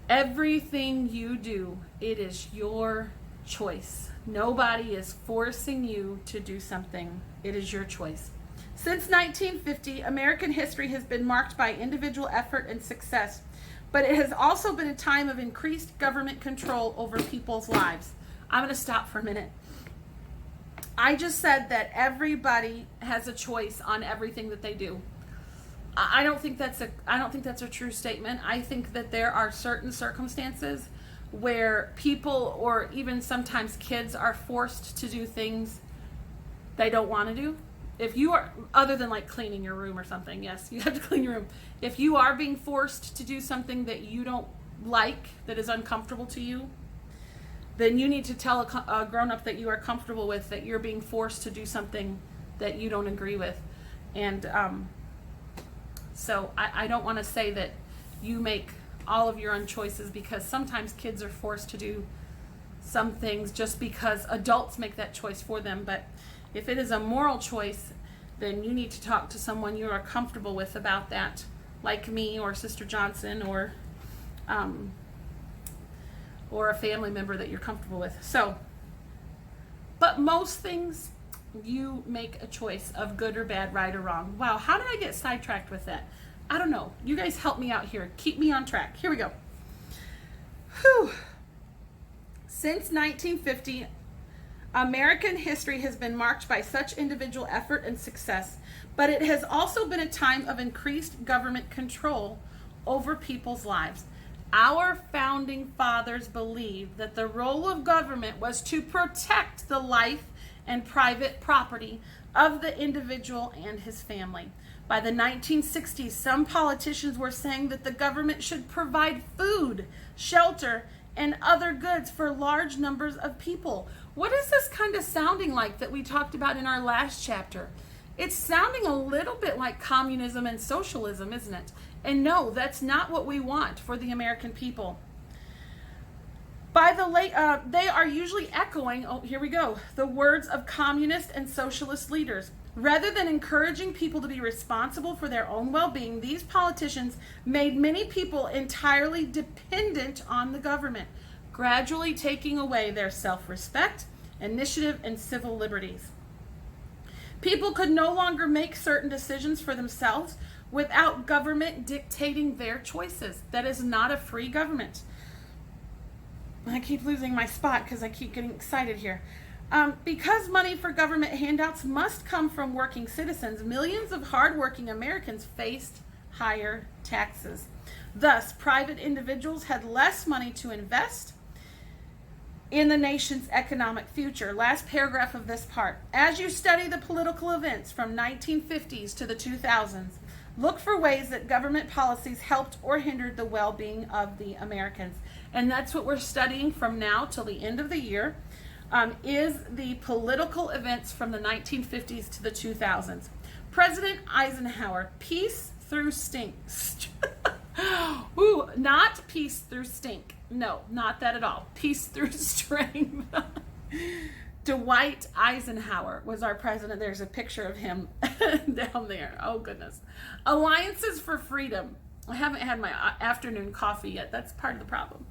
Everything you do, it is your choice. Nobody is forcing you to do something. It is your choice. Since 1950, American history has been marked by individual effort and success. But it has also been a time of increased government control over people's lives. I'm going to stop for a minute. I just said that everybody has a choice on everything that they do. I don't think that's a true statement. I think that there are certain circumstances where people, or even sometimes kids, are forced to do things they don't want to do. If you are, other than like cleaning your room or something, yes, you have to clean your room. If you are being forced to do something that you don't like, that is uncomfortable to you, then you need to tell a grown-up that you are comfortable with that you're being forced to do something that you don't agree with. And so I don't want to say that you make all of your own choices, because sometimes kids are forced to do some things just because adults make that choice for them. But if it is a moral choice, then you need to talk to someone you are comfortable with about that, like me or Sister Johnson, or a family member that you're comfortable with. So, but most things you make a choice of good or bad, right or wrong. Wow, how did I get sidetracked with that? I don't know. You guys help me out here. Keep me on track. Here we go. Whew. Since 1950, American history has been marked by such individual effort and success, but it has also been a time of increased government control over people's lives. Our founding fathers believed that the role of government was to protect the life and private property of the individual and his family. By the 1960s, some politicians were saying that the government should provide food, shelter, and other goods for large numbers of people. What is this kind of sounding like that we talked about in our last chapter? It's sounding a little bit like communism and socialism, isn't it? And no, that's not what we want for the American people. They are usually echoing, here we go, the words of communist and socialist leaders. Rather than encouraging people to be responsible for their own well-being, these politicians made many people entirely dependent on the government, gradually taking away their self-respect, initiative, and civil liberties. People could no longer make certain decisions for themselves without government dictating their choices. That is not a free government. I keep losing my spot because I keep getting excited here. Because money for government handouts must come from working citizens, millions of hardworking Americans faced higher taxes. Thus, private individuals had less money to invest in the nation's economic future. Last paragraph of this part. As you study the political events from 1950s to the 2000s, look for ways that government policies helped or hindered the well-being of the Americans. And that's what we're studying from now till the end of the year. is the political events from the 1950s to the 2000s. President Eisenhower, peace through stink. Ooh, not peace through stink. No, not that at all. Peace through strength. Dwight Eisenhower was our president. There's a picture of him down there. Oh, goodness. Alliances for freedom. I haven't had my afternoon coffee yet. That's part of the problem.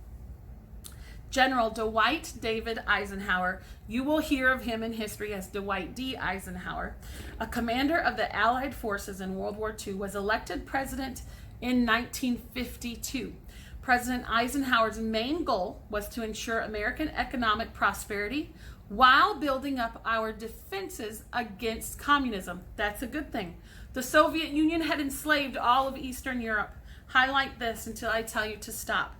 General Dwight David Eisenhower. You will hear of him in history as Dwight D. Eisenhower, a commander of the Allied forces in World War II, was elected president in 1952. President Eisenhower's main goal was to ensure American economic prosperity while building up our defenses against communism. That's a good thing. The Soviet Union had enslaved all of Eastern Europe. Highlight this until I tell you to stop.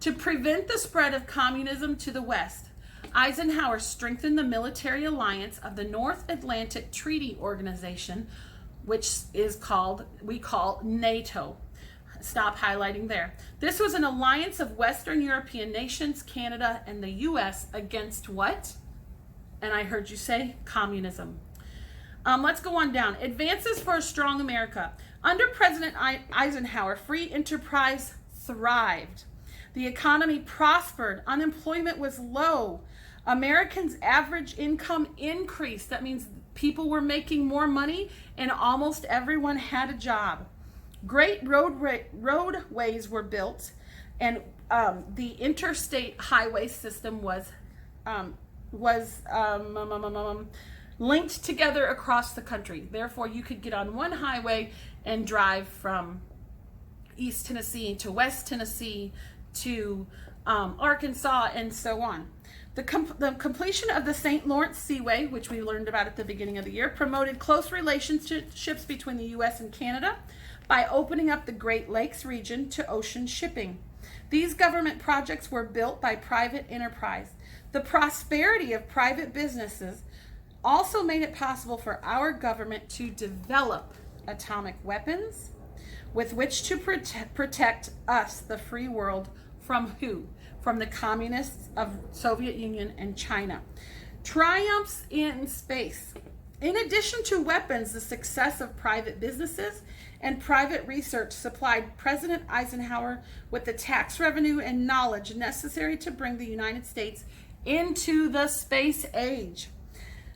To prevent the spread of communism to the West, Eisenhower strengthened the military alliance of the North Atlantic Treaty Organization, which we call NATO. Stop highlighting there. This was an alliance of Western European nations, Canada, and the U.S. against what? And I heard you say communism. Let's go on down. Advances for a strong America. Under President Eisenhower, free enterprise thrived. The economy prospered. Unemployment was low. Americans' average income increased. That means people were making more money and almost everyone had a job. Great roadways were built, and the interstate highway system was linked together across the country. Therefore, you could get on one highway and drive from East Tennessee to West Tennessee to Arkansas and so on. The completion of the St. Lawrence Seaway, which we learned about at the beginning of the year, promoted close relationships between the U.S. and Canada by opening up the Great Lakes region to ocean shipping. These government projects were built by private enterprise. The prosperity of private businesses also made it possible for our government to develop atomic weapons with which to protect us, the free world, from who? From the communists of Soviet Union and China. Triumphs in space. In addition to weapons, the success of private businesses and private research supplied President Eisenhower with the tax revenue and knowledge necessary to bring the United States into the space age.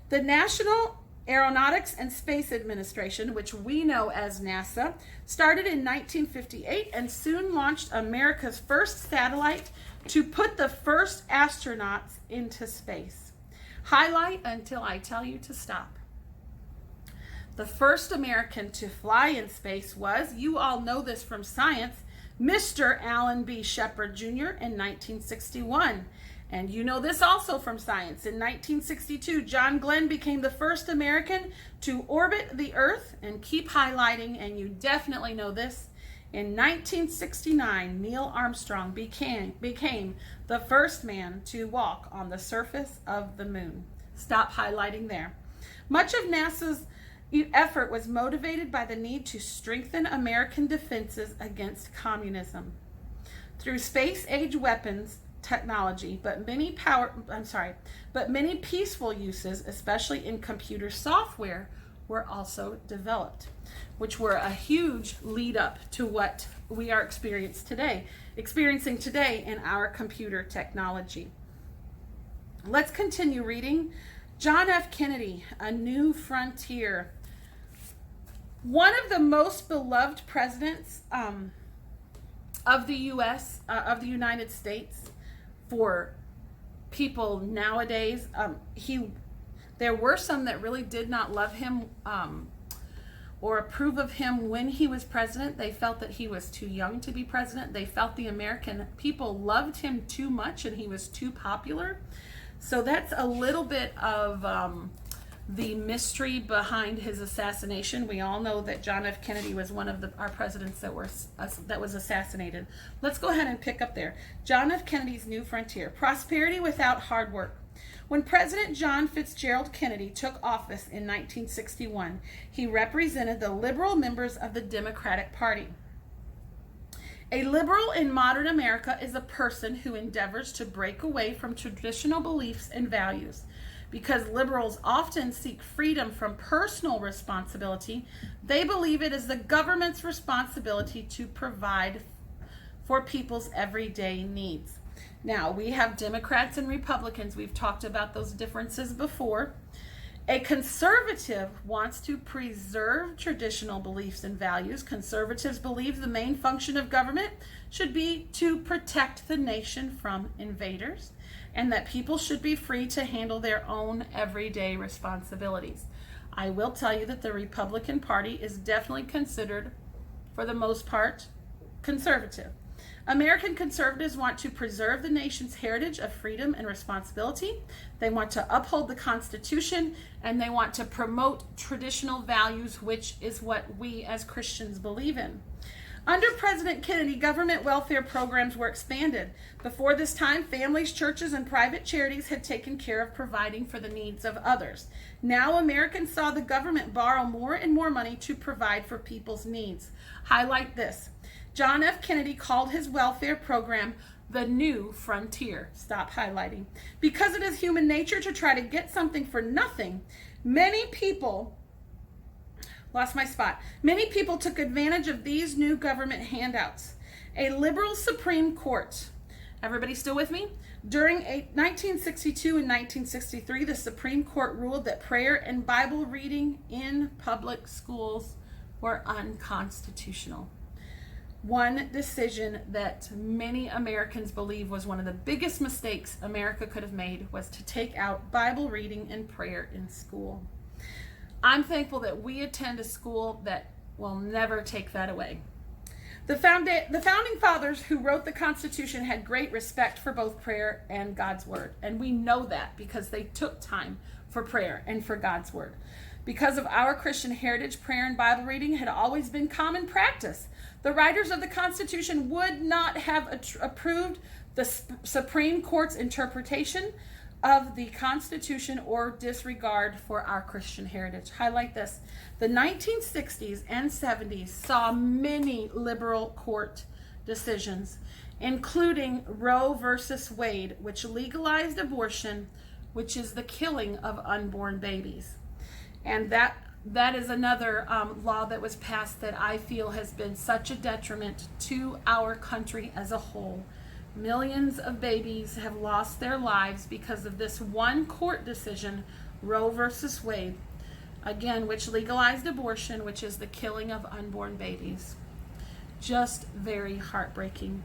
The National Aeronautics and Space Administration, which we know as NASA, started in 1958 and soon launched America's first satellite to put the first astronauts into space. Highlight until I tell you to stop. The first American to fly in space was, you all know this from science, Mr. Alan B. Shepard Jr. in 1961. And you know this also from science. In 1962, John Glenn became the first American to orbit the Earth, and keep highlighting, and you definitely know this. In 1969, Neil Armstrong became the first man to walk on the surface of the moon. Stop highlighting there. Much of NASA's effort was motivated by the need to strengthen American defenses against communism. Through space-age weapons technology, but many peaceful uses, especially in computer software, were also developed, which were a huge lead up to what we are experiencing today in our computer technology. Let's continue reading. John F. Kennedy, A New Frontier. One of the most beloved presidents of the U.S., of the United States, for people nowadays. There were some that really did not love him or approve of him when he was president. They felt that he was too young to be president. They felt the American people loved him too much and he was too popular. So that's a little bit of the mystery behind his assassination. We all know that John F. Kennedy was one of our presidents that was assassinated. Let's go ahead and pick up there. John F. Kennedy's New Frontier. Prosperity without hard work. When President John Fitzgerald Kennedy took office in 1961, he represented the liberal members of the Democratic Party. A liberal in modern America is a person who endeavors to break away from traditional beliefs and values. Because liberals often seek freedom from personal responsibility, they believe it is the government's responsibility to provide for people's everyday needs. Now, we have Democrats and Republicans. We've talked about those differences before. A conservative wants to preserve traditional beliefs and values. Conservatives believe the main function of government should be to protect the nation from invaders, and that people should be free to handle their own everyday responsibilities. I will tell you that the Republican Party is definitely considered, for the most part, conservative. American conservatives want to preserve the nation's heritage of freedom and responsibility. They want to uphold the Constitution, and they want to promote traditional values, which is what we as Christians believe in. Under President Kennedy, government welfare programs were expanded. Before this time, families, churches, and private charities had taken care of providing for the needs of others. Now Americans saw the government borrow more and more money to provide for people's needs. Highlight this. John F. Kennedy called his welfare program the new frontier. Stop highlighting. Because it is human nature to try to get something for nothing, many people took advantage of these new government handouts. A liberal Supreme Court. Everybody still with me? During 1962 and 1963, the Supreme Court ruled that prayer and Bible reading in public schools were unconstitutional. One decision that many Americans believe was one of the biggest mistakes America could have made was to take out Bible reading and prayer in school. I'm thankful that we attend a school that will never take that away. The founding fathers who wrote the Constitution had great respect for both prayer and God's Word. And we know that because they took time for prayer and for God's Word. Because of our Christian heritage, prayer and Bible reading had always been common practice. The writers of the Constitution would not have approved the Supreme Court's interpretation of the Constitution or disregard for our Christian heritage. Highlight this. The 1960s and 70s saw many liberal court decisions, including Roe versus Wade, which legalized abortion, which is the killing of unborn babies. And that is another law that was passed that I feel has been such a detriment to our country as a whole. Millions of babies have lost their lives because of this one court decision, Roe versus Wade, again, which legalized abortion, which is the killing of unborn babies. Just very heartbreaking.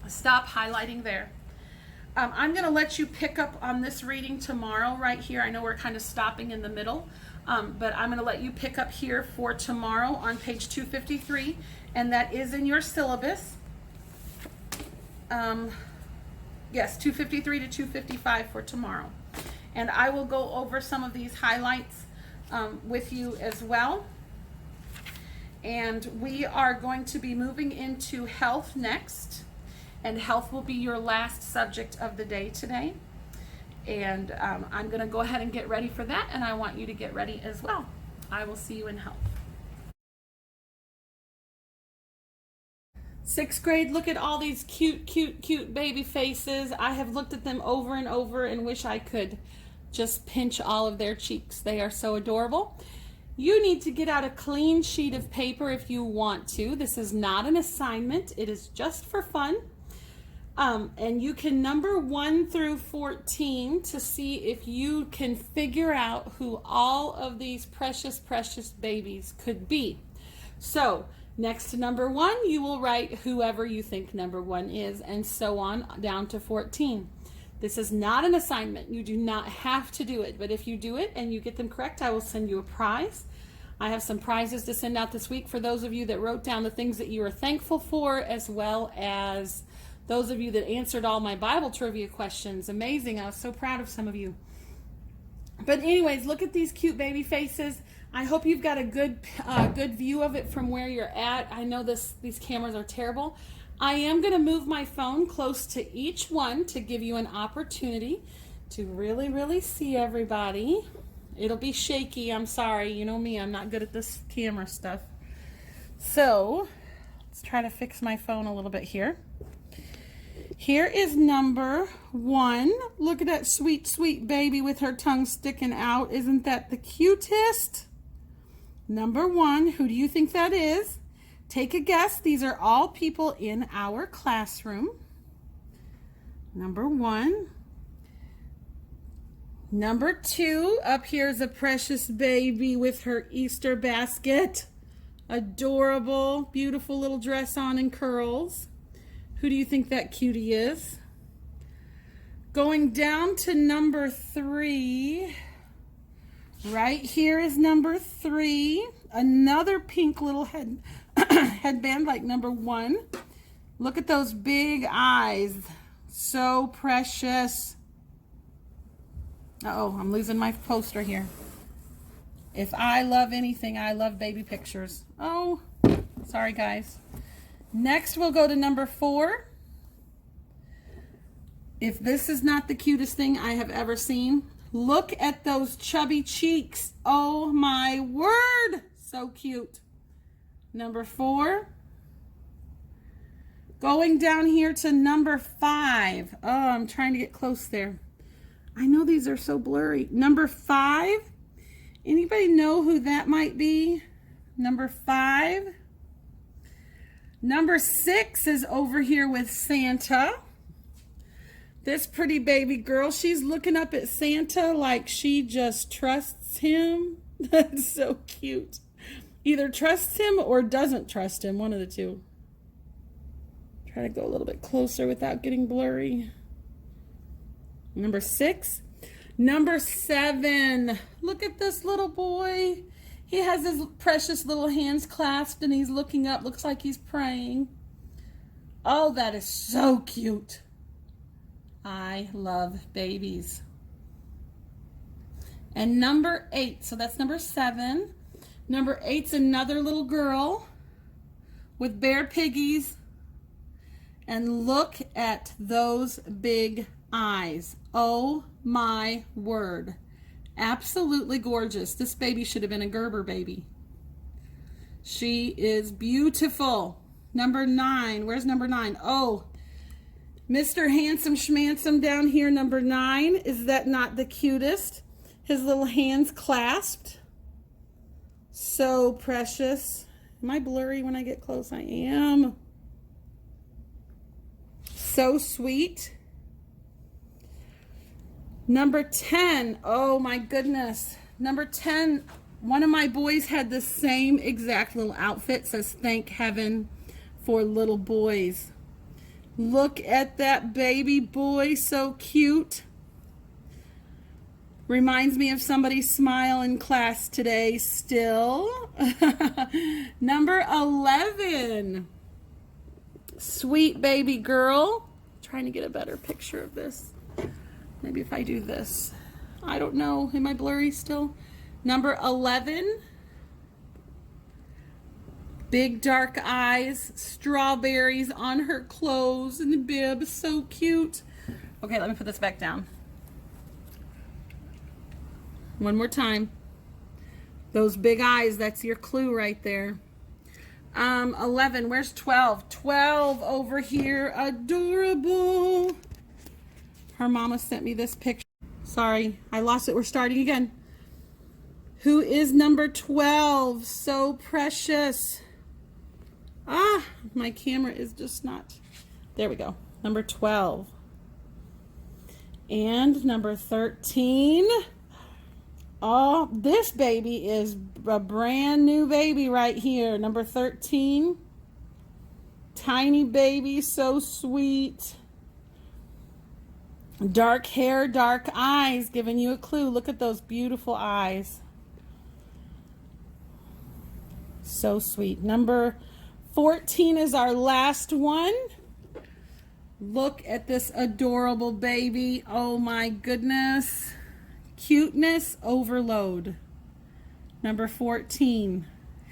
Stop highlighting there. I'm going to let you pick up on this reading tomorrow right here. I know we're kind of stopping in the middle, but I'm going to let you pick up here for tomorrow on page 253, and that is in your syllabus. Yes, 253 to 255 for tomorrow. And I will go over some of these highlights with you as well. And we are going to be moving into health next. And health will be your last subject of the day today. And I'm going to go ahead and get ready for that. And I want you to get ready as well. I will see you in health. 6th grade, look at all these cute baby faces. I have looked at them over and over and wish I could just pinch all of their cheeks. They are so adorable. You need to get out a clean sheet of paper if you want to. This is not an assignment. It is just for fun. And you can number 1 through 14 to see if you can figure out who all of these precious babies could be. So next to number 1, you will write whoever you think number 1 is, and so on down to 14. This is not an assignment. You do not have to do it, but if you do it and you get them correct, I will send you a prize. I have some prizes to send out this week for those of you that wrote down the things that you are thankful for, as well as those of you that answered all my Bible trivia questions. Amazing. I was so proud of some of you. But anyways, look at these cute baby faces. I hope you've got a good view of it from where you're at. I know these cameras are terrible. I am going to move my phone close to each one to give you an opportunity to really see everybody. It'll be shaky. I'm sorry. You know me. I'm not good at this camera stuff. So Let's try to fix my phone a little bit here. Here is number 1. Look at that sweet, sweet baby with her tongue sticking out. Isn't that the cutest? Number 1, who do you think that is? Take a guess. These are all people in our classroom. Number 1. Number 2, up here is a precious baby with her Easter basket. Adorable, beautiful little dress on and curls. Who do you think that cutie is? Going down to number 3, right here is number 3. Another pink little headband like number 1. Look at those big eyes. So precious. Uh-oh, I'm losing my poster here. If I love anything, I love baby pictures. Oh, sorry guys. Next, we'll go to number 4. If this is not the cutest thing I have ever seen, look at those chubby cheeks. Oh my word, so cute. Number 4. Going down here to number 5. Oh, I'm trying to get close there. I know these are so blurry. Number 5. Anybody know who that might be? Number 5. Number 6 is over here with Santa. This pretty baby girl, she's looking up at Santa like she just trusts him. That's so cute. Either trusts him or doesn't trust him, one of the two. Try to go a little bit closer without getting blurry. Number 6. Number 7. Look at this little boy. He has his precious little hands clasped and he's looking up. Looks like he's praying. Oh, that is so cute. I love babies. And number 8. So that's number 7. Number 8's another little girl with bear piggies. And look at those big eyes. Oh my word. Absolutely gorgeous. This baby should have been a Gerber baby. She is beautiful. Number 9. Where's number 9? Oh, Mr. Handsome Schmansome down here, number 9. Is that not the cutest? His little hands clasped. So precious. Am I blurry when I get close? I am. So sweet. Number 10. Oh my goodness. Number 10. One of my boys had the same exact little outfit. Says thank heaven for little boys. Look at that baby boy. So cute. Reminds me of somebody's smile in class today still. Number 11. Sweet baby girl. Trying to get a better picture of this. Maybe if I do this. I don't know. Am I blurry still? Number 11. Big dark eyes. Strawberries on her clothes and the bib. So cute. Okay, let me put this back down. One more time. Those big eyes, that's your clue right there. 11. Where's 12? 12 over here. Adorable. Her mama sent me this picture. Sorry, I lost it. We're starting again. Who is number 12? So precious. Ah, my camera is just not. There we go. Number 12. And number 13. Oh, this baby is a brand new baby right here. Number 13. Tiny baby, so sweet. Dark hair, dark eyes, giving you a clue. Look at those beautiful eyes. So sweet. Number 14 is our last one. Look at this adorable baby. Oh my goodness. Cuteness overload. Number 14.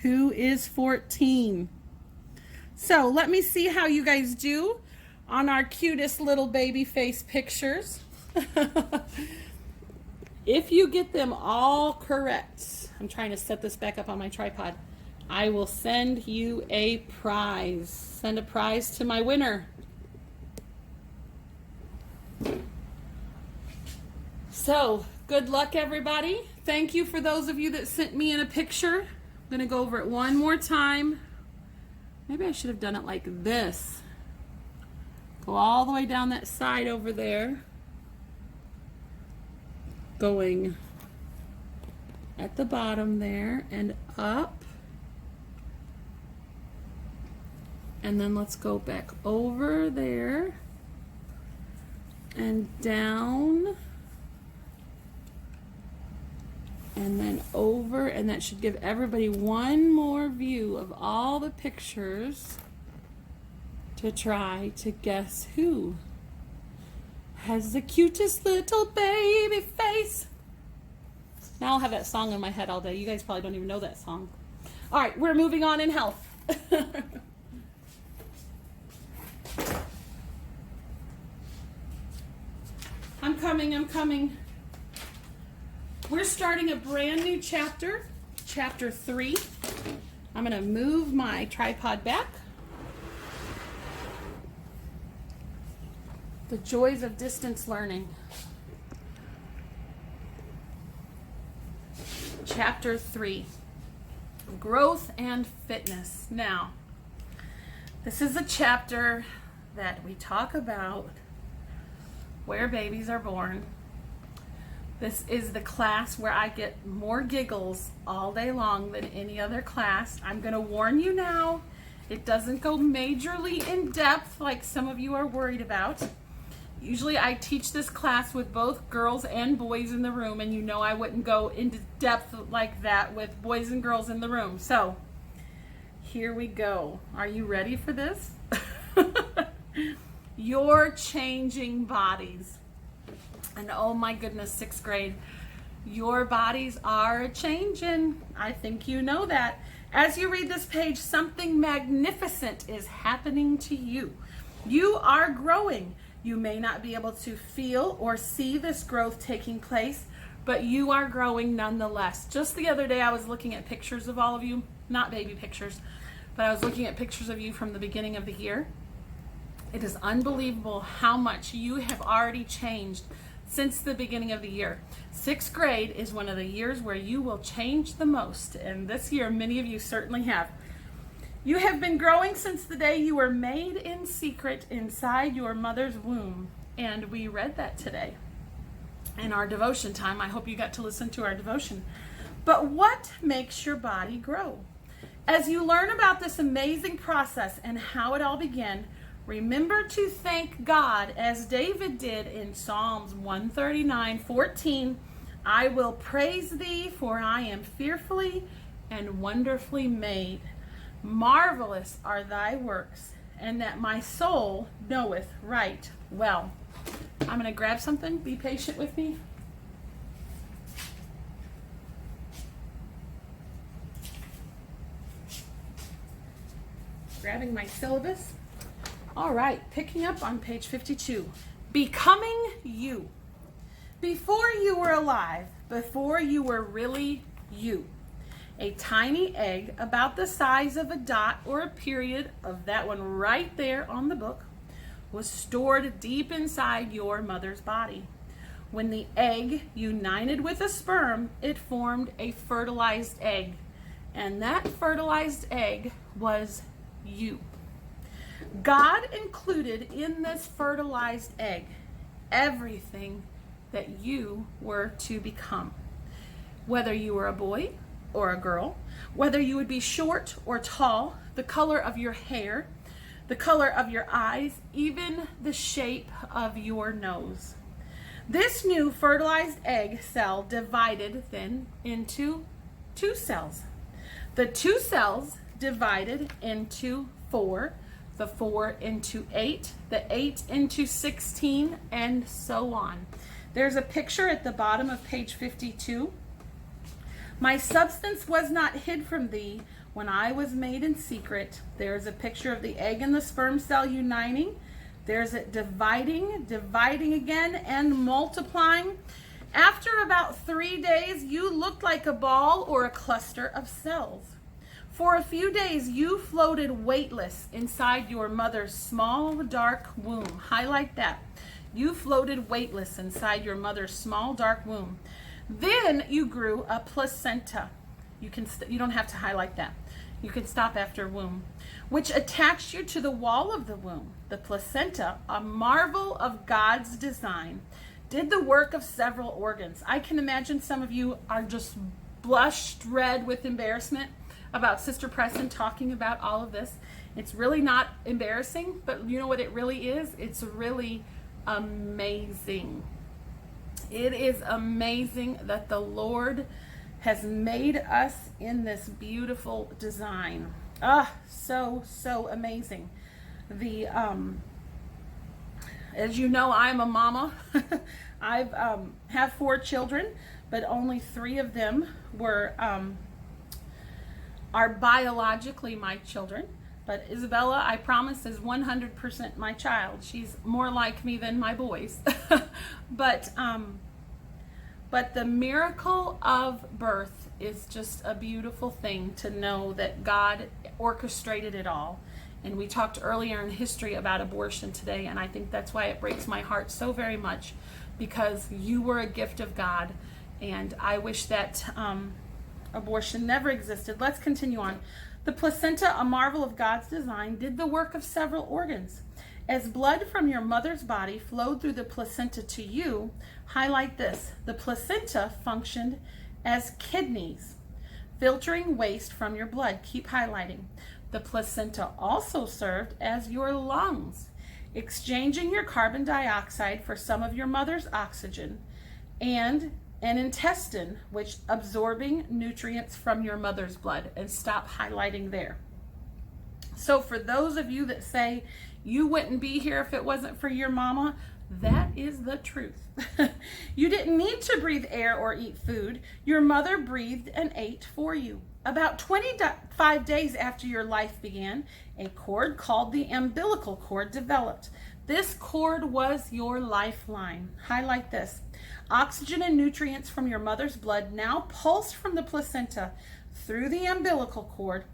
Who is 14? So let me see how you guys do on our cutest little baby face pictures. If you get them all correct, I'm trying to set this back up on my tripod. I will send you a prize. Send a prize to my winner. So, good luck, everybody. Thank you for those of you that sent me in a picture. I'm going to go over it one more time. Maybe I should have done it like this. Go all the way down that side over there. Going at the bottom there and up. And then let's go back over there and down. And then over, and that should give everybody one more view of all the pictures to try to guess who has the cutest little baby face. Now I'll have that song in my head all day. You guys probably don't even know that song. All right, we're moving on in health. I'm coming. We're starting a brand new chapter, chapter 3. I'm going to move my tripod back. The joys of distance learning. Chapter 3, growth and fitness. Now, this is a chapter that we talk about where babies are born. This is the class where I get more giggles all day long than any other class. I'm going to warn you now, it doesn't go majorly in depth like some of you are worried about. Usually I teach this class with both girls and boys in the room, and you know I wouldn't go into depth like that with boys and girls in the room. So here we go. Are you ready for this? You're changing bodies. And oh my goodness, 6th grade, your bodies are changing. I think you know that. As you read this page, something magnificent is happening to you. You are growing. You may not be able to feel or see this growth taking place, but you are growing nonetheless. Just the other day, I was looking at pictures of all of you, not baby pictures, but I was looking at pictures of you from the beginning of the year. It is unbelievable how much you have already changed since the beginning of the year. 6th grade is one of the years where you will change the most, and this year many of you certainly have. You have been growing since the day you were made in secret inside your mother's womb, and we read that today in our devotion time. I hope you got to listen to our devotion. But what makes your body grow? As you learn about this amazing process and how it all began, remember to thank God as David did in Psalms 139:14. I will praise thee, for I am fearfully and wonderfully made. Marvelous are thy works, and that my soul knoweth right well. I'm going to grab something. Be patient with me. Grabbing my syllabus. All right, picking up on page 52. Becoming you. Before you were alive, before you were really you, a tiny egg about the size of a dot or a period of that one right there on the book was stored deep inside your mother's body. When the egg united with a sperm, it formed a fertilized egg, and that fertilized egg was you. God included in this fertilized egg everything that you were to become. Whether you were a boy or a girl, whether you would be short or tall, the color of your hair, the color of your eyes, even the shape of your nose. This new fertilized egg cell divided then into 2 cells. The 2 cells divided into 4, the 4 into 8, the 8 into 16, and so on. There's a picture at the bottom of page 52. My substance was not hid from thee when I was made in secret. There's a picture of the egg and the sperm cell uniting. There's it dividing again, and multiplying. After about 3 days, you looked like a ball or a cluster of cells. For a few days, you floated weightless inside your mother's small, dark womb. Highlight that. You floated weightless inside your mother's small, dark womb. Then you grew a placenta. You don't have to highlight that. You can stop after womb, which attached you to the wall of the womb. The placenta, a marvel of God's design, did the work of several organs. I can imagine some of you are just blushed red with embarrassment about Sister Preston talking about all of this. It's really not embarrassing, but you know what it really is? It's really amazing. It is amazing that the Lord has made us in this beautiful design. So amazing. The as you know, I'm a mama. I've have 4 children, but only 3 of them are biologically my children. But Isabella, I promise, is 100% my child. She's more like me than my boys. But the miracle of birth is just a beautiful thing to know that God orchestrated it all. And we talked earlier in history about abortion today, and I think that's why it breaks my heart so very much, because you were a gift of God, and I wish that abortion never existed. Let's continue on. The placenta, a marvel of God's design, did the work of several organs. As blood from your mother's body flowed through the placenta to you, highlight this. The placenta functioned as kidneys, filtering waste from your blood. Keep highlighting. The placenta also served as your lungs, exchanging your carbon dioxide for some of your mother's oxygen, and an intestine, which absorbing nutrients from your mother's blood. And stop highlighting there. So for those of you that say you wouldn't be here if it wasn't for your mama, that is the truth. You didn't need to breathe air or eat food. Your mother breathed and ate for you. About 25 days after your life began, a cord called the umbilical cord developed. This cord was your lifeline. Highlight this. Oxygen and nutrients from your mother's blood now pulsed from the placenta through the umbilical cord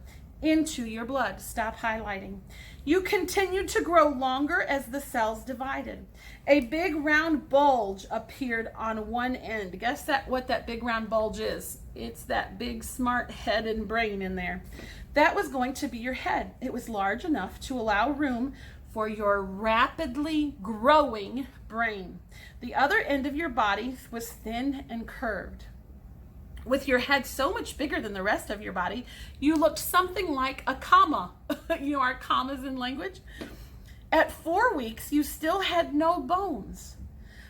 into your blood. Stop highlighting. You continued to grow longer as the cells divided. A big round bulge appeared on one end. Guess what that big round bulge is? It's that big smart head and brain in there. That was going to be your head. It was large enough to allow room for your rapidly growing brain. The other end of your body was thin and curved. With your head so much bigger than the rest of your body, you looked something like a comma. You know our commas in language? At 4 weeks, you still had no bones,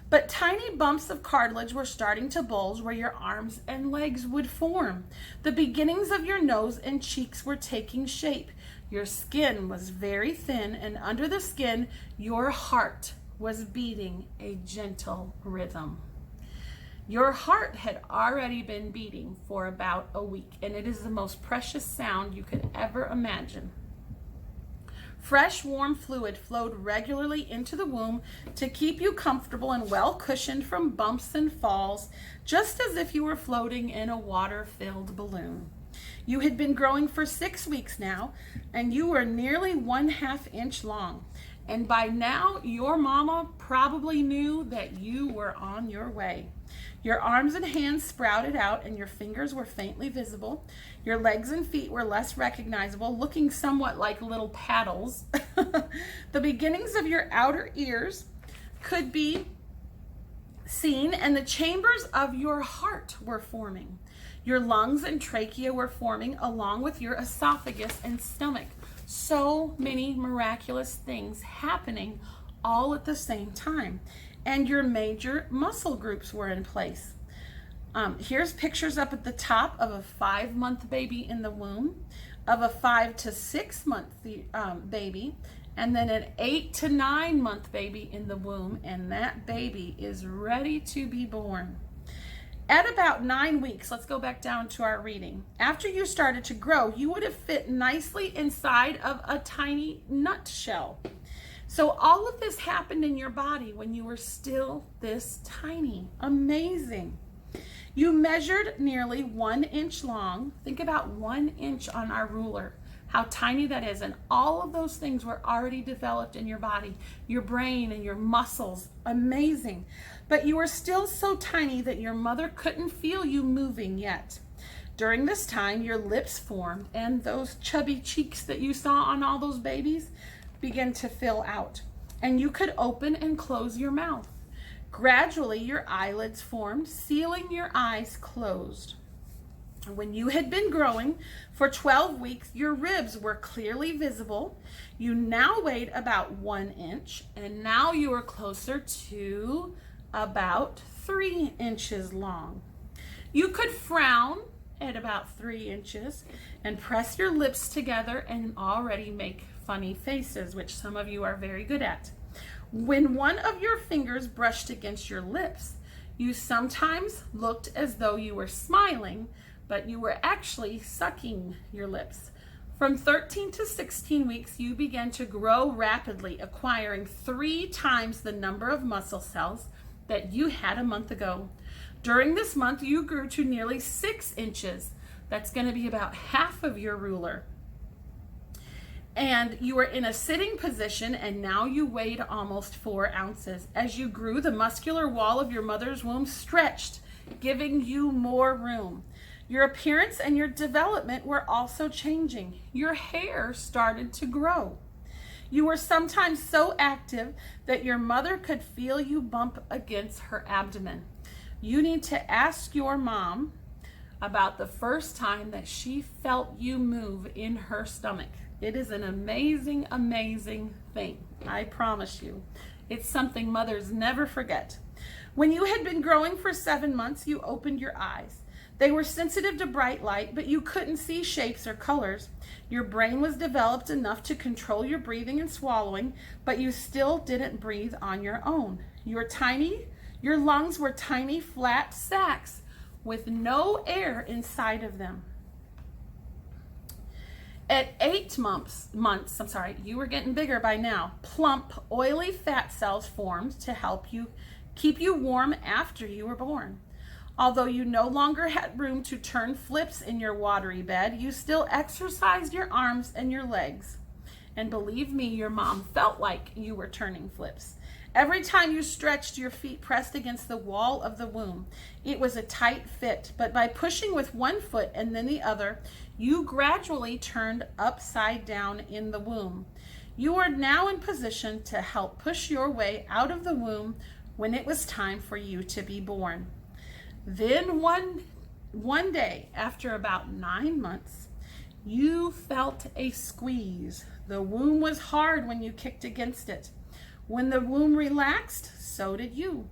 but tiny bumps of cartilage were starting to bulge where your arms and legs would form. The beginnings of your nose and cheeks were taking shape. Your skin was very thin, and under the skin, your heart was beating a gentle rhythm. Your heart had already been beating for about a week, and it is the most precious sound you could ever imagine. Fresh, warm fluid flowed regularly into the womb to keep you comfortable and well cushioned from bumps and falls, just as if you were floating in a water-filled balloon. You had been growing for 6 weeks now, and you were nearly 1/2 inch long. And by now, your mama probably knew that you were on your way. Your arms and hands sprouted out, and your fingers were faintly visible. Your legs and feet were less recognizable, looking somewhat like little paddles. The beginnings of your outer ears could be seen, and the chambers of your heart were forming. Your lungs and trachea were forming, along with your esophagus and stomach. So many miraculous things happening all at the same time. And your major muscle groups were in place. Here's pictures up at the top of a 5-month baby in the womb, of a 5 to 6 month baby, and then an 8 to 9 month baby in the womb, and that baby is ready to be born. At about 9 weeks, let's go back down to our reading. After you started to grow, you would have fit nicely inside of a tiny nutshell. So all of this happened in your body when you were still this tiny. Amazing. You measured nearly 1 inch long. Think about 1 inch on our ruler, how tiny that is. And all of those things were already developed in your body, your brain and your muscles. Amazing. But you were still so tiny that your mother couldn't feel you moving yet. During this time, your lips formed, and those chubby cheeks that you saw on all those babies began to fill out. And you could open and close your mouth. Gradually, your eyelids formed, sealing your eyes closed. When you had been growing for 12 weeks, your ribs were clearly visible. You now weighed about 1 inch, and now you are closer to about 3 inches long. You could frown at about 3 inches and press your lips together and already make funny faces, which some of you are very good at. When one of your fingers brushed against your lips, you sometimes looked as though you were smiling, but you were actually sucking your lips. From 13 to 16 weeks, you began to grow rapidly, acquiring 3 times the number of muscle cells that you had a month ago. During this month, you grew to nearly 6 inches. That's going to be about half of your ruler. And you were in a sitting position, and now you weighed almost 4 ounces. As you grew, the muscular wall of your mother's womb stretched, giving you more room. Your appearance and your development were also changing. Your hair started to grow. You were sometimes so active that your mother could feel you bump against her abdomen. You need to ask your mom about the first time that she felt you move in her stomach. It is an amazing, amazing thing. I promise you. It's something mothers never forget. When you had been growing for 7 months, you opened your eyes. They were sensitive to bright light, but you couldn't see shapes or colors. Your brain was developed enough to control your breathing and swallowing, but you still didn't breathe on your own. Your lungs were tiny, flat sacs with no air inside of them. At 8 months, you were getting bigger by now. Plump, oily fat cells formed to help you keep you warm after you were born. Although you no longer had room to turn flips in your watery bed, you still exercised your arms and your legs. And believe me, your mom felt like you were turning flips. Every time you stretched, your feet pressed against the wall of the womb. It was a tight fit, but by pushing with one foot and then the other, you gradually turned upside down in the womb. You are now in position to help push your way out of the womb when it was time for you to be born. Then one day, after about 9 months, you felt a squeeze. The womb was hard when you kicked against it. When the womb relaxed, so did you.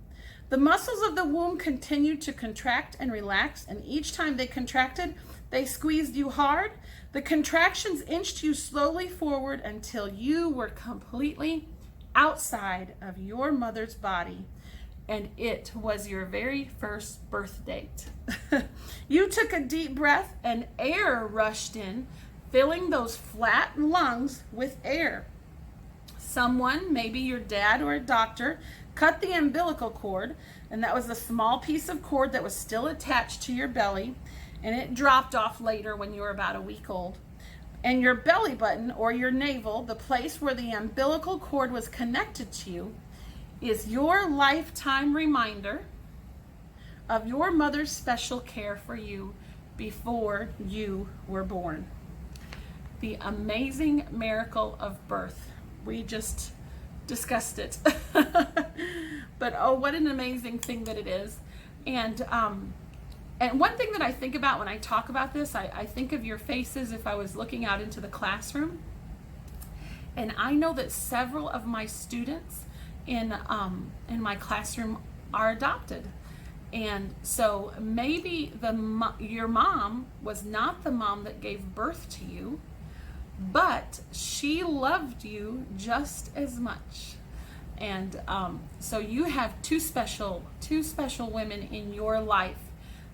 The muscles of the womb continued to contract and relax, and each time they contracted, they squeezed you hard. The contractions inched you slowly forward until you were completely outside of your mother's body. And it was your very first birth date. You took a deep breath and air rushed in, filling those flat lungs with air. Someone, maybe your dad or a doctor, cut the umbilical cord, and that was a small piece of cord that was still attached to your belly, and it dropped off later when you were about a week old. And your belly button, or your navel, the place where the umbilical cord was connected to you, is your lifetime reminder of your mother's special care for you before you were born. The amazing miracle of birth. We just discussed it. But oh, what an amazing thing that it is. And one thing that I think about when I talk about this, I think of your faces if I was looking out into the classroom. And I know that several of my students in my classroom are adopted. And so maybe your mom was not the mom that gave birth to you, but she loved you just as much. And so you have two special women in your life,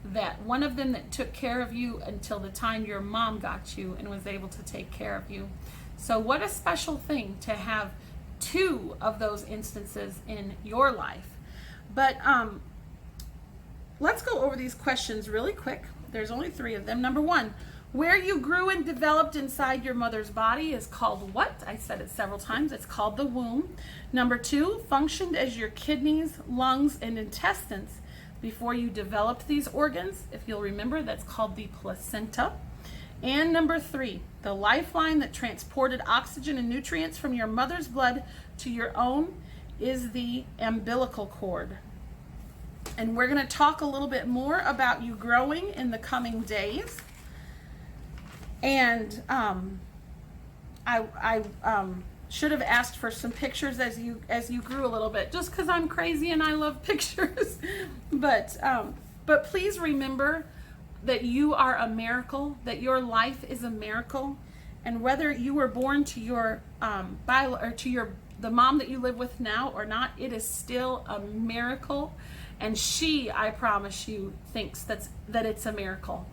that one of them that took care of you until the time your mom got you and was able to take care of you. So what a special thing to have 2 of those instances in your life. But let's go over these questions really quick. There's only 3 of them. Number 1, where you grew and developed inside your mother's body is called what? I said it several times. It's called the womb. Number 2, functioned as your kidneys, lungs, and intestines before you developed these organs. If you'll remember, that's called the placenta. And number 3, the lifeline that transported oxygen and nutrients from your mother's blood to your own is the umbilical cord. And we're going to talk a little bit more about you growing in the coming days. And I should have asked for some pictures as you grew a little bit, just because I'm crazy and I love pictures. But please remember that you are a miracle, that your life is a miracle, and whether you were born to your the mom that you live with now or not, it is still a miracle. And she, I promise you, thinks that it's a miracle.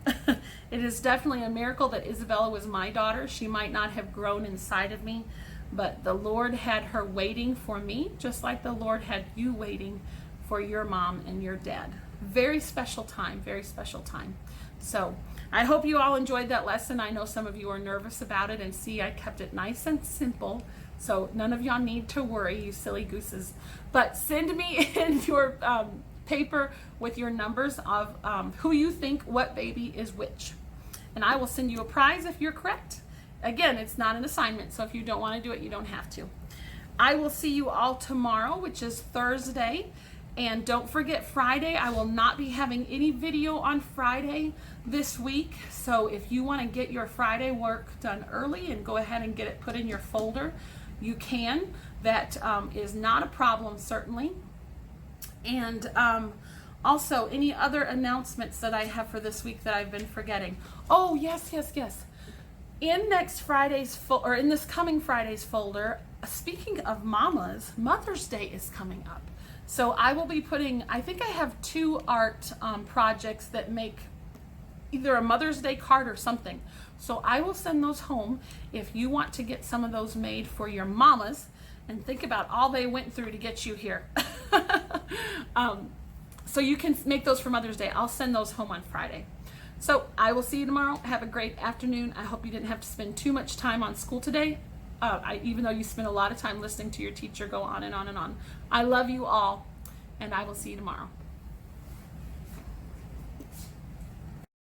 It is definitely a miracle that Isabella was my daughter. She might not have grown inside of me, but the Lord had her waiting for me, just like the Lord had you waiting for your mom and your dad. Very special time, very special time. So I hope you all enjoyed that lesson. I know some of you are nervous about it, and see, I kept it nice and simple. So none of y'all need to worry, you silly gooses. But send me in your paper with your numbers of who you think what baby is which. And I will send you a prize if you're correct. Again, it's not an assignment, so if you don't want to do it, you don't have to. I will see you all tomorrow, which is Thursday. And don't forget Friday, I will not be having any video on Friday this week. So if you want to get your Friday work done early and go ahead and get it put in your folder, you can. That is not a problem, certainly. And also, any other announcements that I have for this week that I've been forgetting? Oh, yes. In next Friday's in this coming Friday's folder, speaking of mamas, Mother's Day is coming up. So I will be putting, I think I have 2 art projects that make either a Mother's Day card or something. So I will send those home if you want to get some of those made for your mamas, and think about all they went through to get you here. So you can make those for Mother's Day. I'll send those home on Friday. So I will see you tomorrow. Have a great afternoon. I hope you didn't have to spend too much time on school today. Even though you spent a lot of time listening to your teacher go on and on and on. I love you all, and I will see you tomorrow.